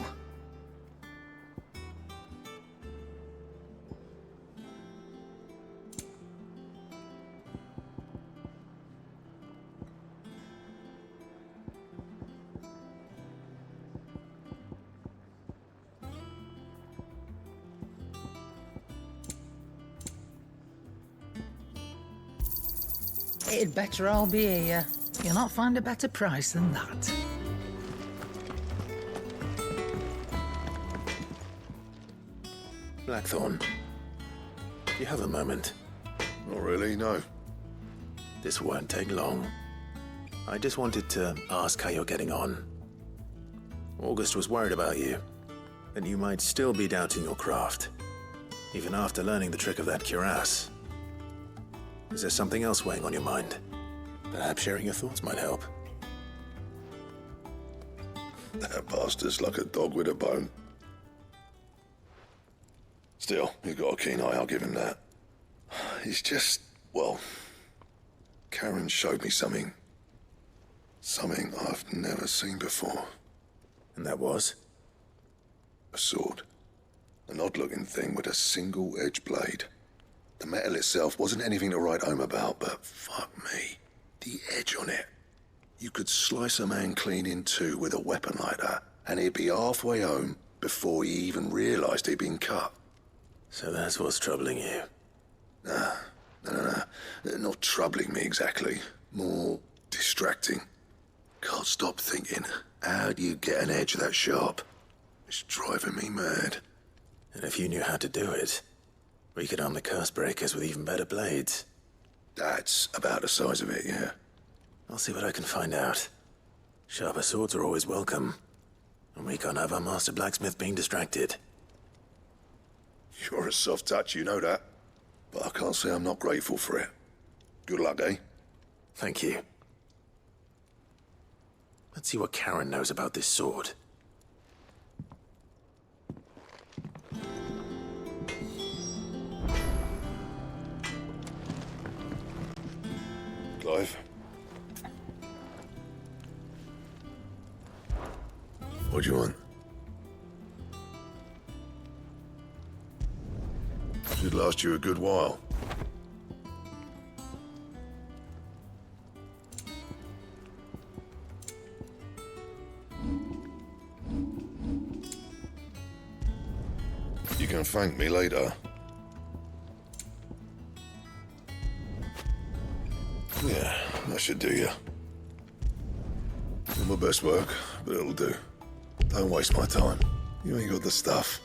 J: It'd better all be here. You'll not find a better price than that.
E: Blackthorn, you have a moment?
C: Not really, no.
E: This won't take long. I just wanted to ask how you're getting on. August was worried about you, that you might still be doubting your craft, even after learning the trick of that cuirass. Is there something else weighing on your mind? Perhaps sharing your thoughts might help.
C: That bastard's like a dog with a bone. Still, he's got a keen eye, I'll give him that. He's just, well, Karen showed me something. Something I've never seen before.
E: And that was?
C: A sword. An odd-looking thing with a single-edged blade. The metal itself wasn't anything to write home about, but fuck me. The edge on it. You could slice a man clean in two with a weapon like that, and he'd be halfway home before he even realized he'd been cut.
E: So that's what's troubling you?
C: Nah. Not troubling me exactly. More distracting. Can't stop thinking, how do you get an edge that sharp? It's driving me mad.
E: And if you knew how to do it, we could arm the curse breakers with even better blades.
C: That's about the size of it, yeah.
E: I'll see what I can find out. Sharper swords are always welcome. And we can't have our master blacksmith being distracted.
C: You're a soft touch, you know that. But I can't say I'm not grateful for it. Good luck, eh?
E: Thank you. Let's see what Karen knows about this sword.
C: Clive? What do you want? Should last you a good while. You can thank me later. Yeah, that should do you. Not my best work, but it'll do. Don't waste my time. You ain't got the stuff.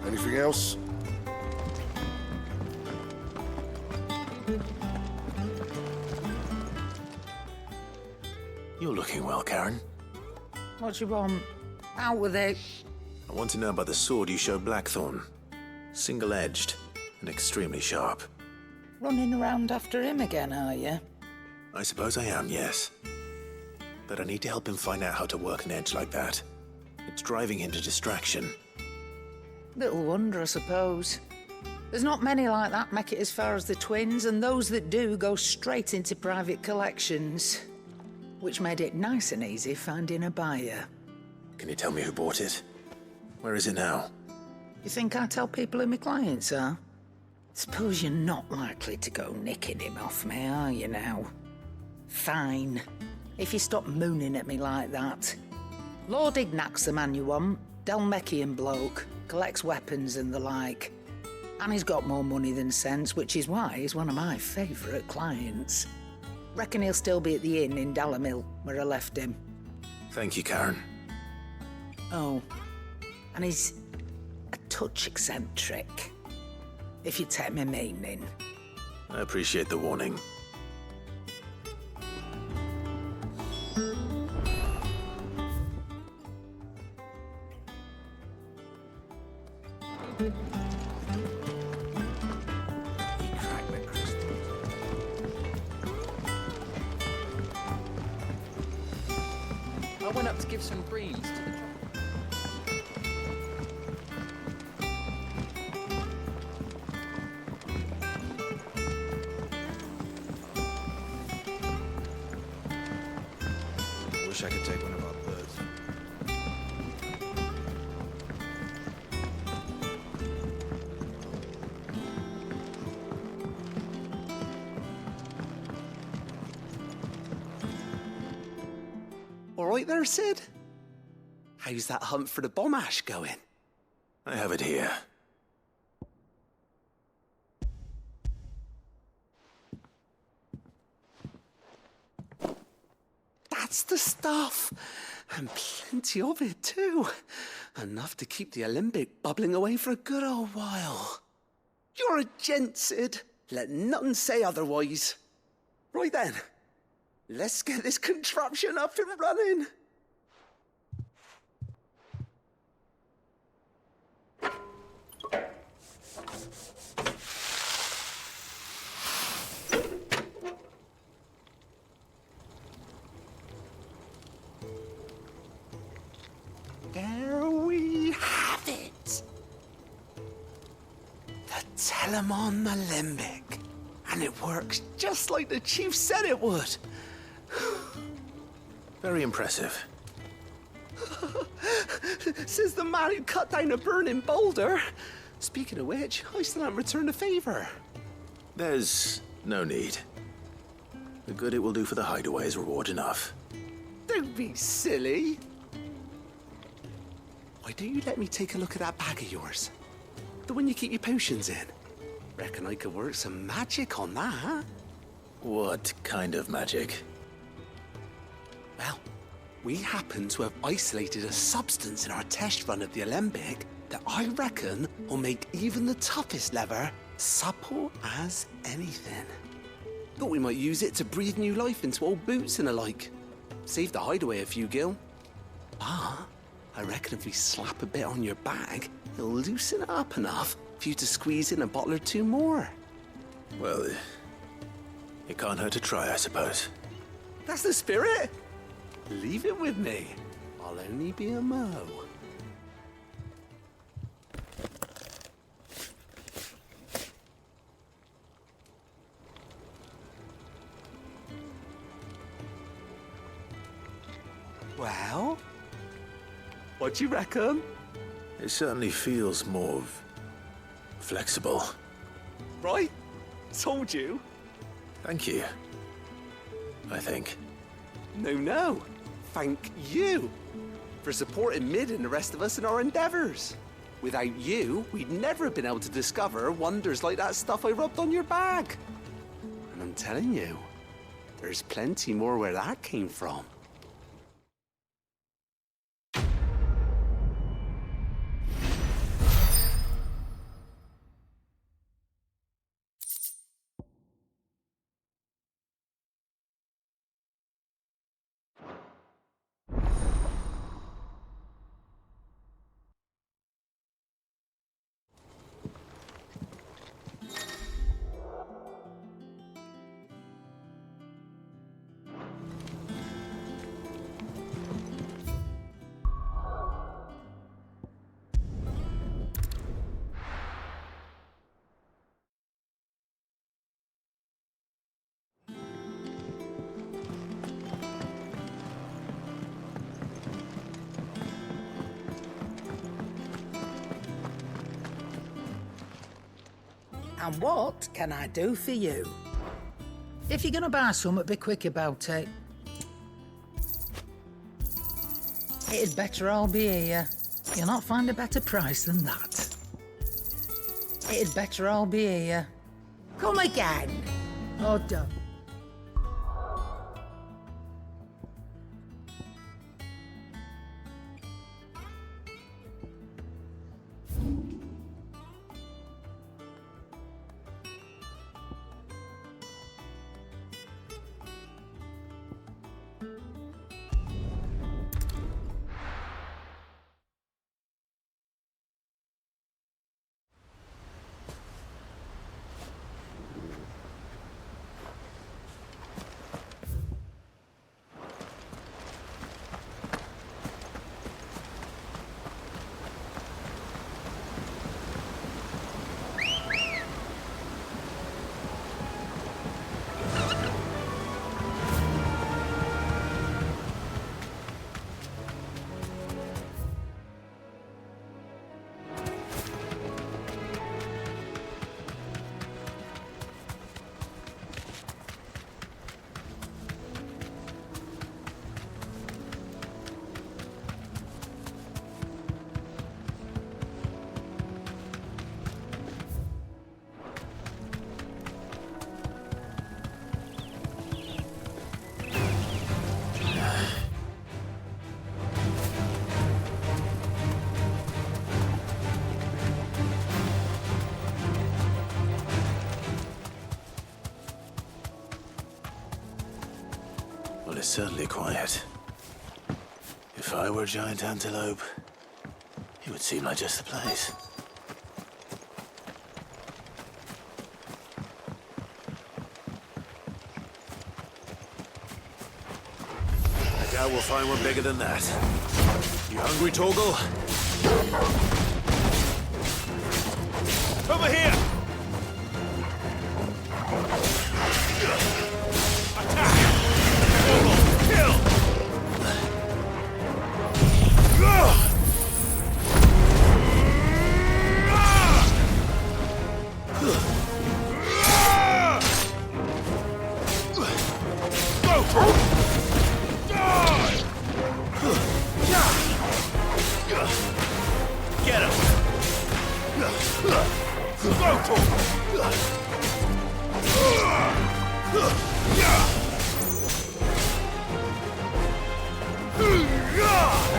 C: Anything else?
E: You're looking well, Karen.
J: What do you want? Out with it.
E: I want to know about the sword you showed Blackthorn. Single-edged and extremely sharp.
J: Running around after him again, are you?
E: I suppose I am, yes. But I need to help him find out how to work an edge like that. It's driving him to distraction.
J: Little wonder, I suppose. There's not many like that make it as far as the twins, and those that do go straight into private collections. Which made it nice and easy finding a buyer.
E: Can you tell me who bought it? Where is it now?
J: You think I tell people who my clients are? Suppose you're not likely to go nicking him off me, are you now? Fine. If you stop mooning at me like that. Lord Ignac's the man you want. Dalmekian bloke. Collects weapons and the like. And he's got more money than sense, which is why he's one of my favourite clients. Reckon he'll still be at the inn in Dalamil, where I left him.
E: Thank you, Karen.
J: Oh, and he's a touch eccentric, if you take my meaning.
E: I appreciate the warning.
N: I went up to give some greens to the
O: Wish I could take one of our birds.
I: All right there, Sid? How's that hunt for the bomb ash going?
E: I have it here.
I: That's the stuff. And plenty of it, too. Enough to keep the Olympic bubbling away for a good old while. You're a gent, Sid. Let nothing say otherwise. Right then, let's get this contraption up and running. There we have it. The Telemon Alembic. And it works just like the chief said it would.
E: Very impressive.
I: Says the man who cut down a burning boulder. Speaking of which, I still haven't returned the favor.
E: There's no need. The good it will do for the hideaway is reward enough.
I: Don't be silly. Why don't you let me take a look at that bag of yours? The one you keep your potions in. Reckon I could work some magic on that.
E: What kind of magic?
I: Well, we happen to have isolated a substance in our test run of the Alembic that I reckon will make even the toughest leather supple as anything. Thought we might use it to breathe new life into old boots and the like. Save the hideaway a few gil. But I reckon if we slap a bit on your bag, it'll loosen it up enough for you to squeeze in a bottle or two more.
E: Well, it can't hurt to try, I suppose.
I: That's the spirit. Leave it with me. I'll only be a mo. Well, what do you reckon?
E: It certainly feels more flexible.
I: Right? Told you.
E: Thank you. I think.
I: No. Thank you for supporting Mid and the rest of us in our endeavors. Without you, we'd never have been able to discover wonders like that stuff I rubbed on your bag. And I'm telling you, there's plenty more where that came from.
J: And what can I do for you? If you're gonna buy something, be quick about it. It'd better all be here. You'll not find a better price than that. It'd better all be here. Come again. Oh, don't.
E: is certainly quiet. If I were a giant antelope, it would seem like just the place. I doubt we'll find one bigger than that. You hungry, Torgal? Over here! Attack! Torgal, kill! Get him!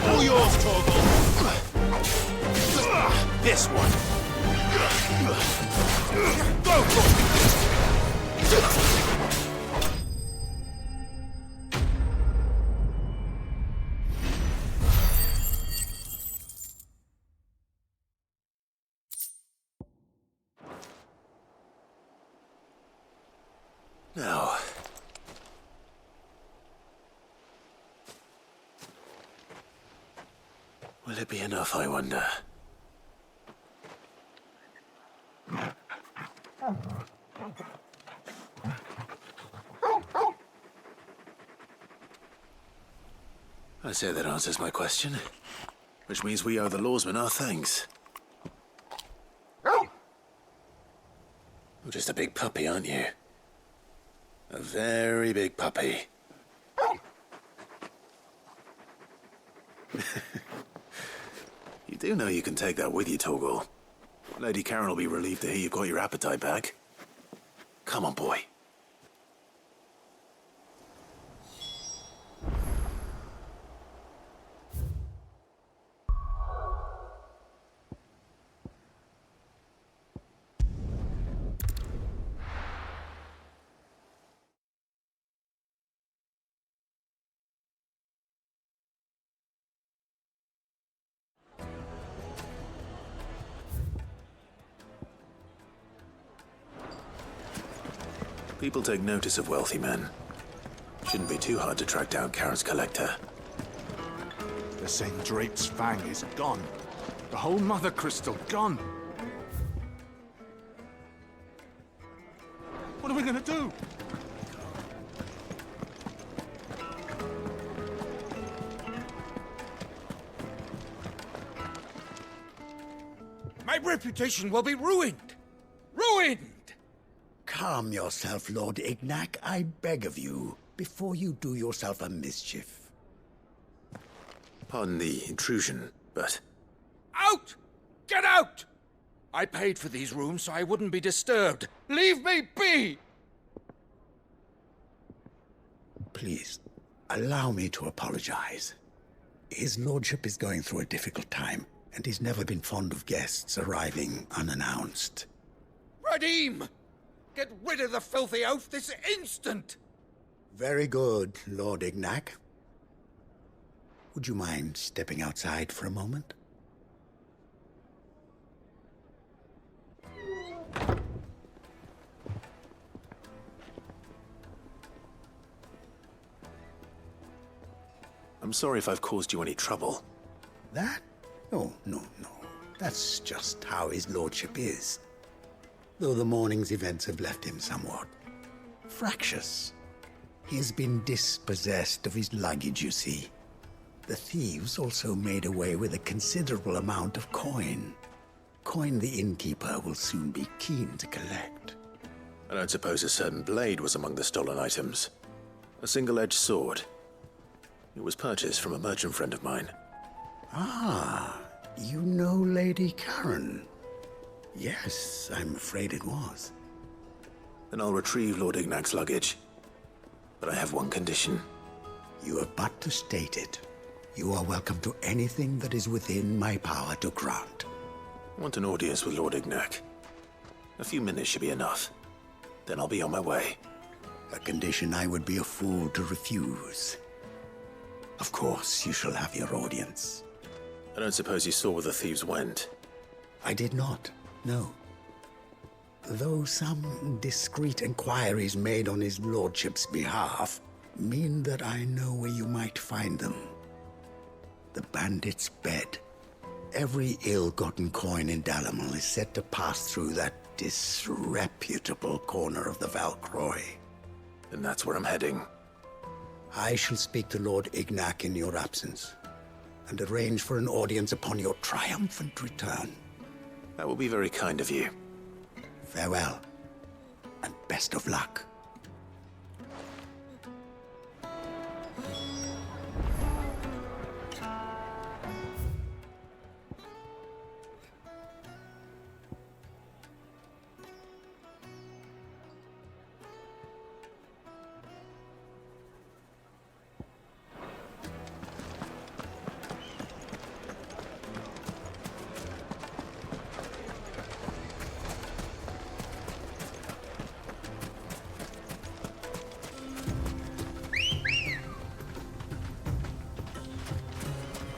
E: All yours, Torgal! This one! Go, Now, will it be enough, I wonder? I say that answers my question, which means we owe the lawsmen our thanks. You're just a big puppy, aren't you? A very big puppy. You do know you can take that with you, Torgal. Lady Karen will be relieved to hear you've got your appetite back. Come on, boy. People take notice of wealthy men. Shouldn't be too hard to track down Karen's collector.
P: The St. Drake's Fang is gone. The whole Mother Crystal gone. What are we gonna do?
O: My reputation will be ruined! Ruined!
R: Calm yourself, Lord Ignac, I beg of you, before you do yourself a mischief.
E: Pardon the intrusion, but...
O: Out! Get out! I paid for these rooms so I wouldn't be disturbed. Leave me be!
R: Please, allow me to apologize. His lordship is going through a difficult time, and he's never been fond of guests arriving unannounced.
O: Radim! Get rid of the filthy oaf this instant!
R: Very good, Lord Ignac. Would you mind stepping outside for a moment?
E: I'm sorry if I've caused you any trouble.
R: That? Oh, no. That's just how his lordship is. Though the morning's events have left him somewhat fractious. He has been dispossessed of his luggage, you see. The thieves also made away with a considerable amount of coin. Coin the innkeeper will soon be keen to collect.
E: I don't suppose a certain blade was among the stolen items. A single-edged sword. It was purchased from a merchant friend of mine.
R: Ah, you know Lady Karen. Yes, I'm afraid it was.
E: Then I'll retrieve Lord Ignac's luggage. But I have one condition.
R: You have but to state it. You are welcome to anything that is within my power to grant.
E: I want an audience with Lord Ignac. A few minutes should be enough. Then I'll be on my way.
R: A condition I would be a fool to refuse. Of course, you shall have your audience.
E: I don't suppose you saw where the thieves went?
R: I did not, no. Though some discreet inquiries made on his lordship's behalf mean that I know where you might find them. The bandit's bed. Every ill-gotten coin in Dalamal is said to pass through that disreputable corner of the Valcroy.
E: And that's where I'm heading.
R: I shall speak to Lord Ignac in your absence, and arrange for an audience upon your triumphant return.
E: That will be very kind of you.
R: Farewell, and best of luck.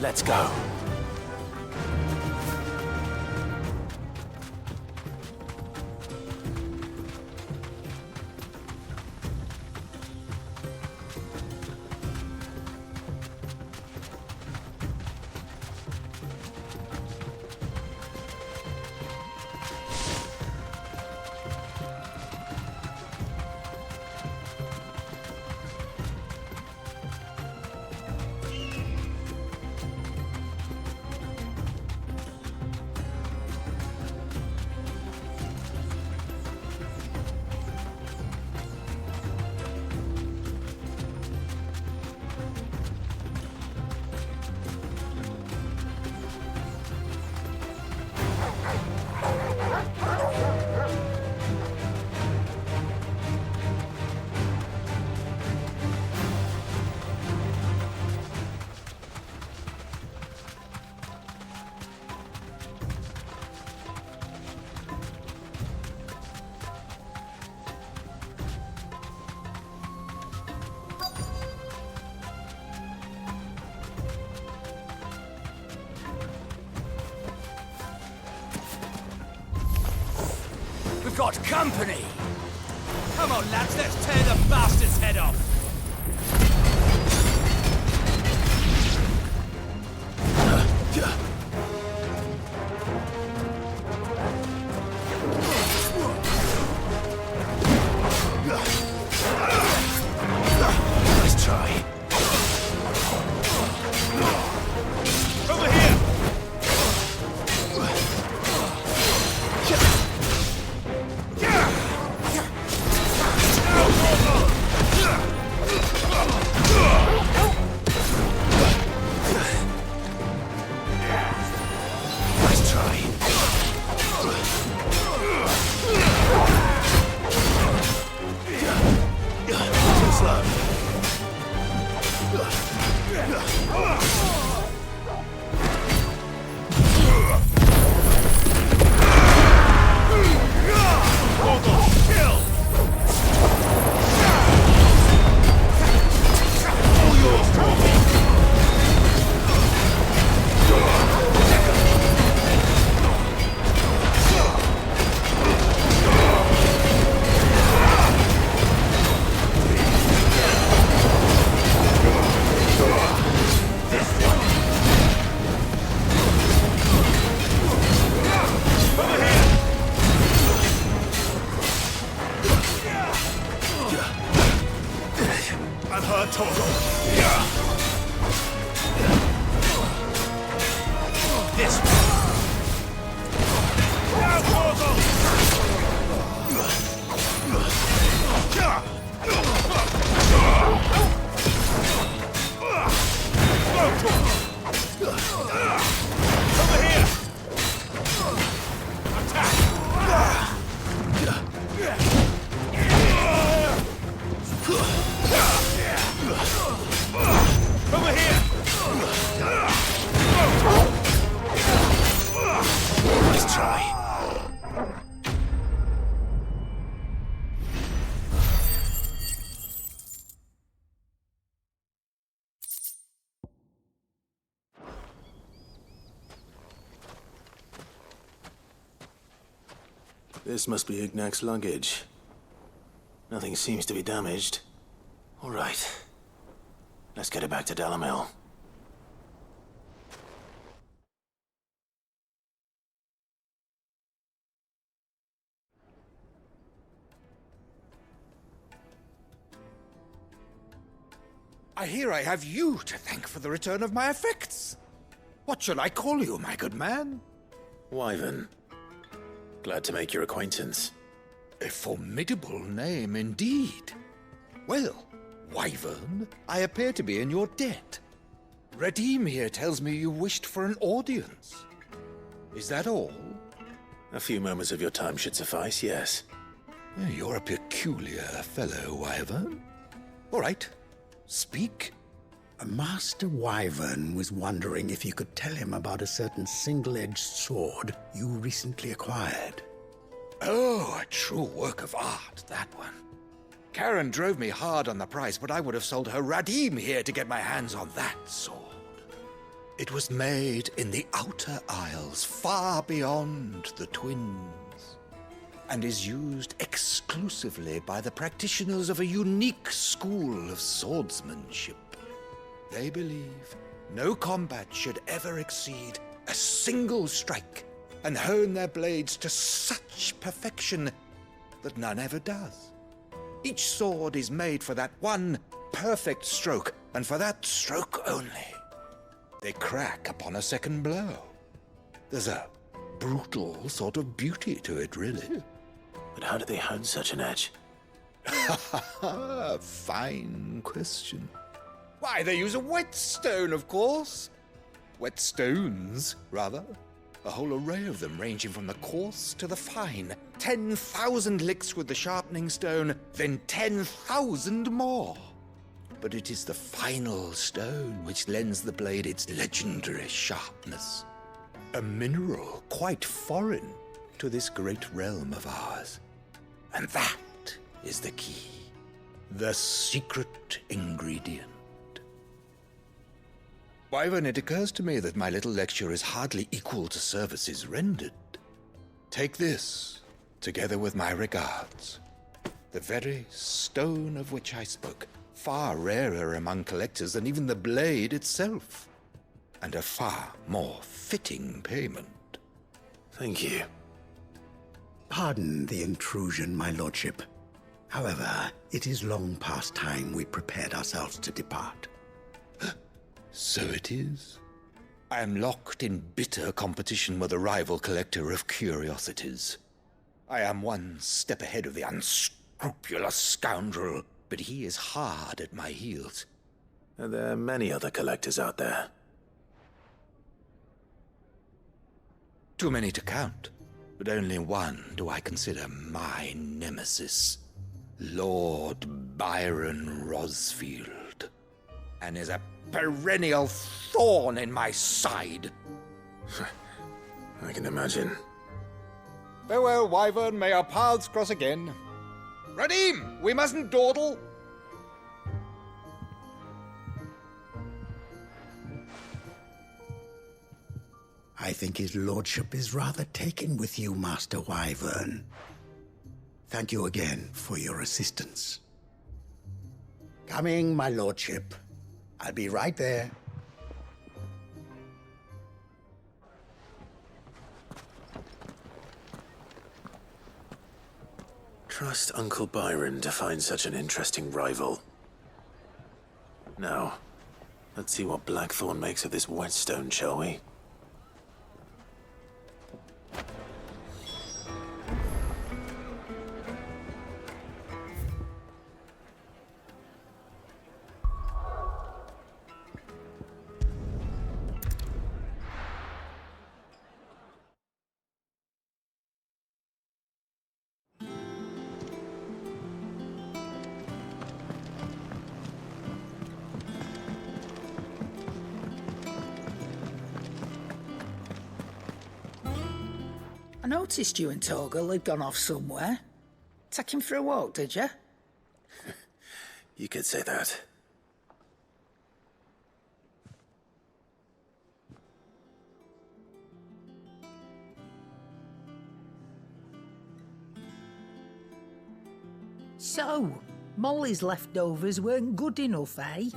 E: Let's go.
O: We've got company! Come on, lads, let's tear the bastard's head off!
E: Nice try.
O: Over here!
E: Nice try. Too slow.
O: I'm hurt, Torgal. This way. Now, Torgal! Over here! Attack!
E: This must be Ignac's luggage. Nothing seems to be damaged. All right. Let's get it back to Dalamil.
O: I hear I have you to thank for the return of my effects. What shall I call you, my good man?
E: Wyvern. Glad to make your acquaintance.
O: A formidable name indeed. Well, Wyvern, I appear to be in your debt. Redeem here tells me you wished for an audience. Is that all?
E: A few moments of your time should suffice, yes.
O: You're a peculiar fellow, Wyvern. All right, speak.
R: Master Wyvern was wondering if you could tell him about a certain single-edged sword you recently acquired.
O: Oh, a true work of art, that one. Karen drove me hard on the price, but I would have sold her Radim here to get my hands on that sword. It was made in the Outer Isles, far beyond the Twins, and is used exclusively by the practitioners of a unique school of swordsmanship. They believe no combat should ever exceed a single strike, and hone their blades to such perfection that none ever does. Each sword is made for that one perfect stroke, and for that stroke only. They crack upon a second blow. There's a brutal sort of beauty to it, really.
E: But how do they hone such an edge?
O: Fine question. Why, they use a whetstone, of course. Whetstones, rather. A whole array of them, ranging from the coarse to the fine. 10,000 licks with the sharpening stone, then 10,000 more. But it is the final stone which lends the blade its legendary sharpness. A mineral quite foreign to this great realm of ours. And that is the key. The secret ingredient. Wyvern, it occurs to me that my little lecture is hardly equal to services rendered. Take this, together with my regards. The very stone of which I spoke, far rarer among collectors than even the blade itself, and a far more fitting payment.
E: Thank you.
R: Pardon the intrusion, my lordship. However, it is long past time we prepared ourselves to depart.
O: So it is. I am locked in bitter competition with a rival collector of curiosities. I am one step ahead of the unscrupulous scoundrel, but he is hard at my heels.
E: Are there many other collectors out there?
O: Too many to count, but only one do I consider my nemesis. Lord Byron Rosfield, and is a perennial thorn in my side.
E: I can imagine.
O: Farewell, Wyvern. May our paths cross again. Radim, we mustn't dawdle.
R: I think his lordship is rather taken with you, Master Wyvern. Thank you again for your assistance. Coming, my lordship. I'll be right there.
E: Trust Uncle Byron to find such an interesting rival. Now, let's see what Blackthorn makes of this whetstone, shall we?
J: I noticed you and Torgal had gone off somewhere. Take him for a walk, did you?
E: You could say that.
J: So, Molly's leftovers weren't good enough, eh?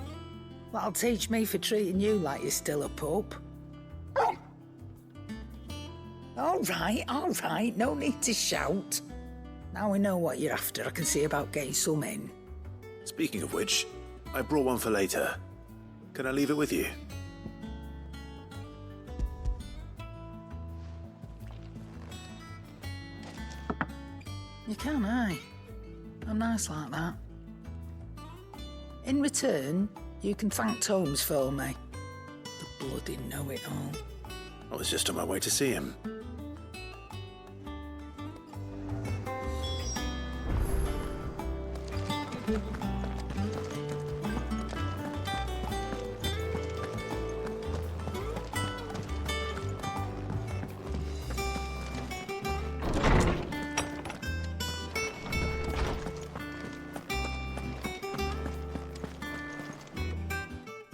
J: That'll teach me for treating you like you're still a pup. All right, no need to shout. Now we know what you're after, I can see about getting some in.
E: Speaking of which, I brought one for later. Can I leave it with you?
J: You can, eh? I'm nice like that. In return, you can thank Tomes for me. The bloody know-it-all.
E: I was just on my way to see him.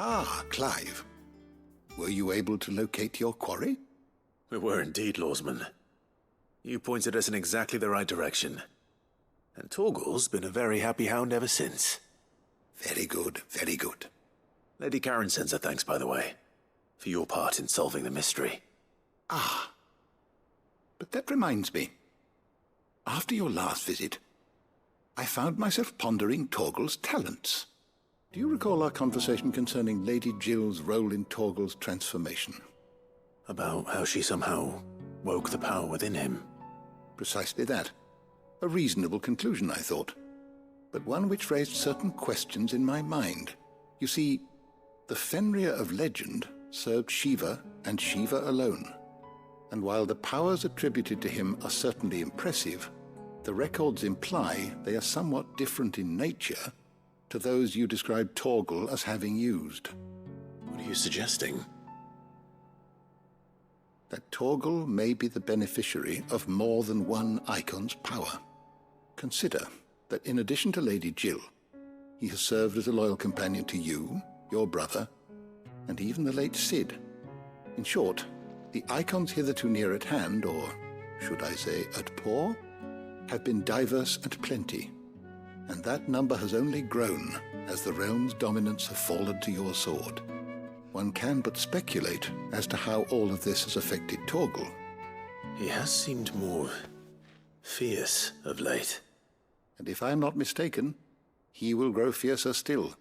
B: Ah, Clive. Were you able to locate your quarry?
E: We were indeed, Lawsman. You pointed us in exactly the right direction. And Torgal's been a very happy hound ever since.
B: Very good, very good.
E: Lady Karen sends her thanks, by the way, for your part in solving the mystery.
B: Ah. But that reminds me. After your last visit, I found myself pondering Torgal's talents. Do you recall our conversation concerning Lady Jill's role in Torgal's transformation?
E: About how she somehow woke the power within him.
B: Precisely that. A reasonable conclusion, I thought. But one which raised certain questions in my mind. You see, the Fenrir of legend served Shiva and Shiva alone. And while the powers attributed to him are certainly impressive, the records imply they are somewhat different in nature to those you described Torgal as having used.
E: What are you suggesting?
B: That Torgal may be the beneficiary of more than one icon's power. Consider that in addition to Lady Jill, he has served as a loyal companion to you, your brother, and even the late Cid. In short, the icons hitherto near at hand, or should I say at paw, have been diverse and plenty. And that number has only grown as the realm's dominance have fallen to your sword. One can but speculate as to how all of this has affected Torgal.
E: He has seemed more fierce of late.
B: And if I am not mistaken, he will grow fiercer still.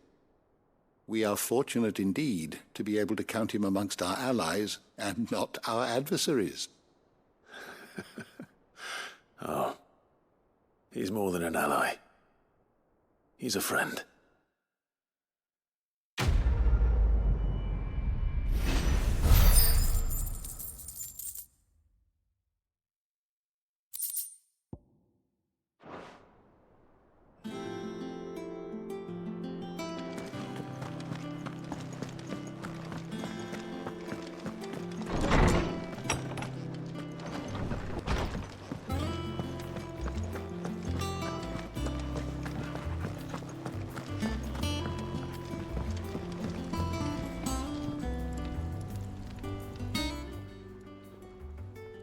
B: We are fortunate indeed to be able to count him amongst our allies and not our adversaries.
E: Oh, he's more than an ally. He's a friend.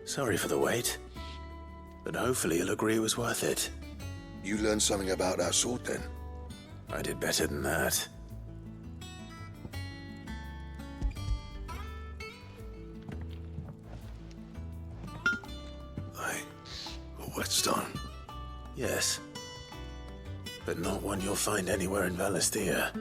E: Sorry for the wait, but hopefully you'll agree it was worth it.
C: You learned something about that sword, then?
E: I did better than that.
C: A whetstone?
E: Yes, but not one you'll find anywhere in Valisthea.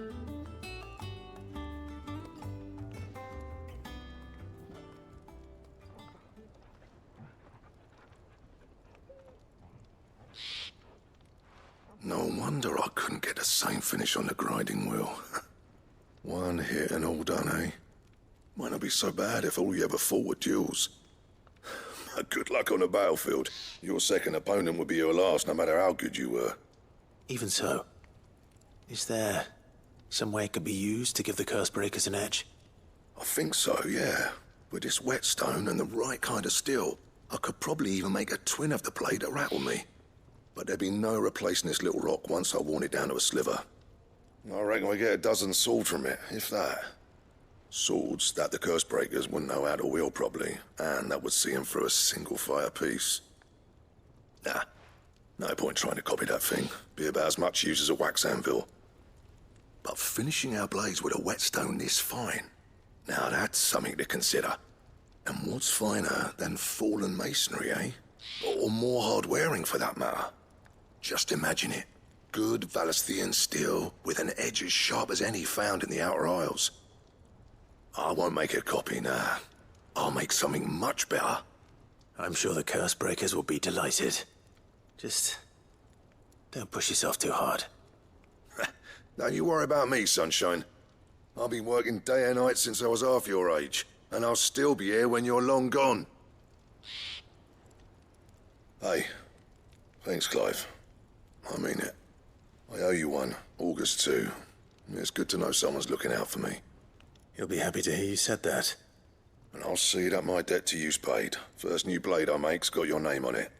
C: No wonder I couldn't get the same finish on the grinding wheel. One hit and all done, eh? Might not be so bad if all you ever fought were duels. But good luck on the battlefield. Your second opponent would be your last, no matter how good you were.
E: Even so, is there some way it could be used to give the Cursebreakers an edge?
C: I think so, yeah. With this whetstone and the right kind of steel, I could probably even make a twin of the blade that rattled me. But there'd be no replacing this little rock once I worn it down to a sliver. I reckon we get a dozen swords from it, if that. Swords that the Cursebreakers wouldn't know how to wield properly, and that would see them through a single fire piece. Nah, No point trying to copy that thing. Be about as much use as a wax anvil. But finishing our blades with a whetstone this fine, now that's something to consider. And what's finer than fallen masonry, eh? Or more hard-wearing, for that matter. Just imagine it. Good Valisthian steel with an edge as sharp as any found in the Outer Isles. I won't make a copy, nah. I'll make something much better.
E: I'm sure the Curse Breakers will be delighted. Just don't push yourself too hard.
C: Don't you worry about me, Sunshine. I've been working day and night since I was half your age, and I'll still be here when you're long gone. Hey, thanks, Clive. I mean it. I owe you one, August too. It's good to know someone's looking out for me.
E: He'll be happy to hear you said that.
C: And I'll see that my debt to you's paid. First new blade I make's got your name on it.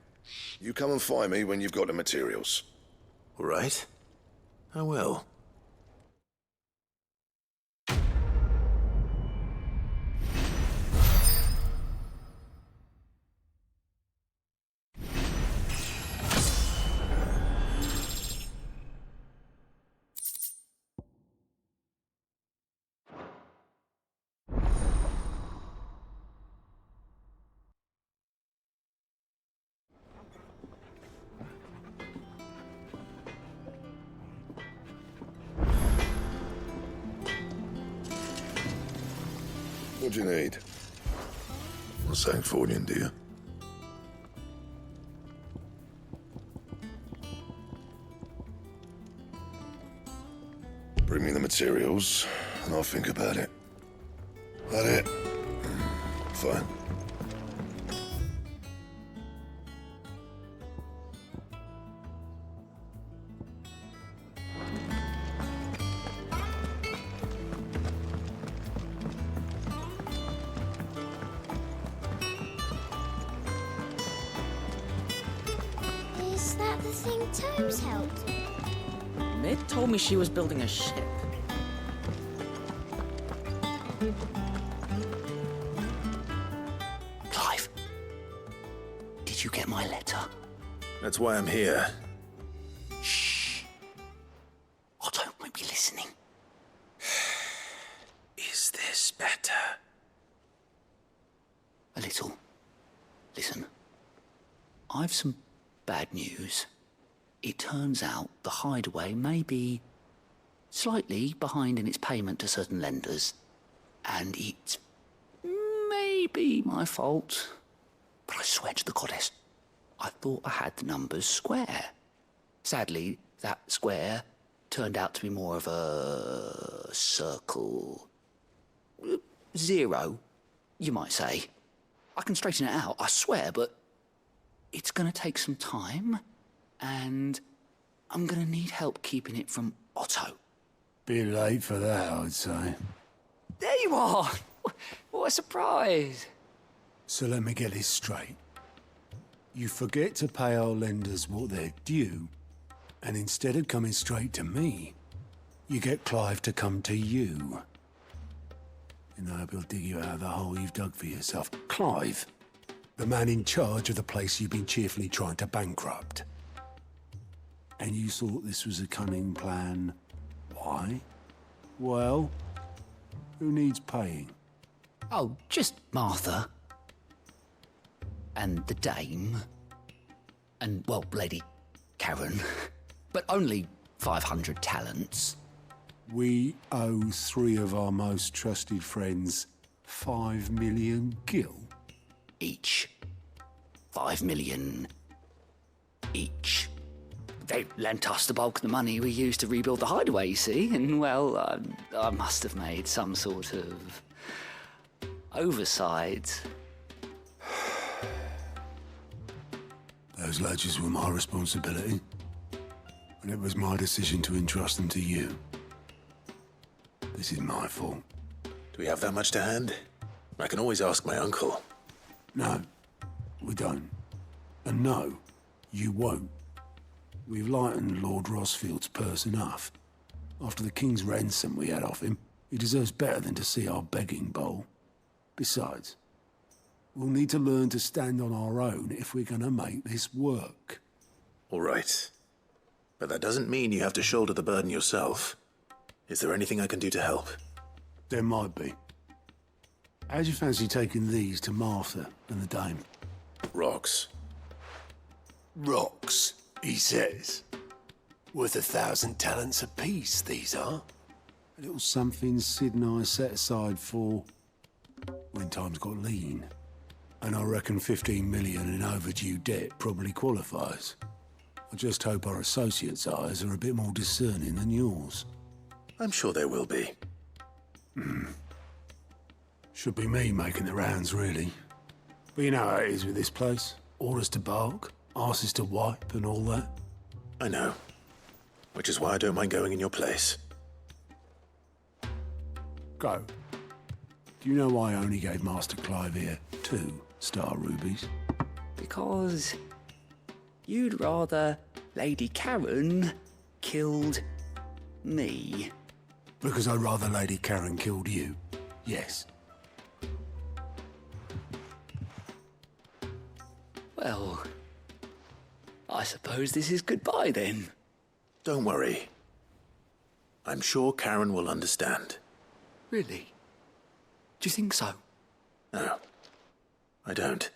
C: You come and find me when you've got the materials.
E: All right. I will.
C: What do you need? Not saying fortune, do you? Bring me the materials, and I'll think about it. That it? Fine.
H: Is that the thing Tomes helped?
K: Mid told me she was building a ship.
I: Clive, did you get my letter?
E: That's why I'm here.
I: Shh. Otto might be listening.
E: Is this better?
I: A little. Listen. I've some bad news. It turns out the Hideaway may be slightly behind in its payment to certain lenders, and it may be my fault. But I swear to the goddess, I thought I had the numbers square. Sadly, that square turned out to be more of a circle. 0, you might say. I can straighten it out, I swear, but it's gonna take some time, and I'm gonna need help keeping it from Otto.
D: Bit late for that, I'd say.
I: There you are! What a surprise!
D: So let me get this straight. You forget to pay our lenders what they're due, and instead of coming straight to me, you get Clive to come to you. And I hope he'll dig you out of the hole you've dug for yourself. Clive, the man in charge of the place you've been cheerfully trying to bankrupt. And you thought this was a cunning plan. Why? Well, who needs paying?
I: Oh, just Martha. And the Dame. And, well, Lady Karen. But only 500 talents.
D: We owe 3 of our most trusted friends 5 million gil.
I: Each. 5 million each. They lent us the bulk of the money we used to rebuild the Hideaway, you see, and, well, I must have made some sort of oversight.
D: Those ledgers were my responsibility, and it was my decision to entrust them to you. This is my fault.
E: Do we have that much to hand? I can always ask my uncle.
D: No, we don't. And no, you won't. We've lightened Lord Rosfield's purse enough. After the king's ransom we had off him, he deserves better than to see our begging bowl. Besides, we'll need to learn to stand on our own if we're gonna make this work.
E: All right. But that doesn't mean you have to shoulder the burden yourself. Is there anything I can do to help?
D: There might be. How'd you fancy taking these to Martha and the Dame?
E: Rocks.
D: Rocks, he says. Worth 1,000 talents apiece, these are. A little something Sid and I set aside for when times got lean. And I reckon 15 million in overdue debt probably qualifies. I just hope our associates' eyes are a bit more discerning than yours.
E: I'm sure there will be.
D: Should be me making the rounds, really. But you know how it is with this place. Orders to bark, arses to wipe, and all that.
E: I know. Which is why I don't mind going in your place.
D: Go. Do you know why I only gave Master Clive here 2 star rubies?
K: Because you'd rather Lady Karen killed me.
D: Because I'd rather Lady Karen killed you. Yes.
K: Well, I suppose this is goodbye then.
E: Don't worry. I'm sure Karen will understand.
K: Really? Do you think so?
E: No, I don't.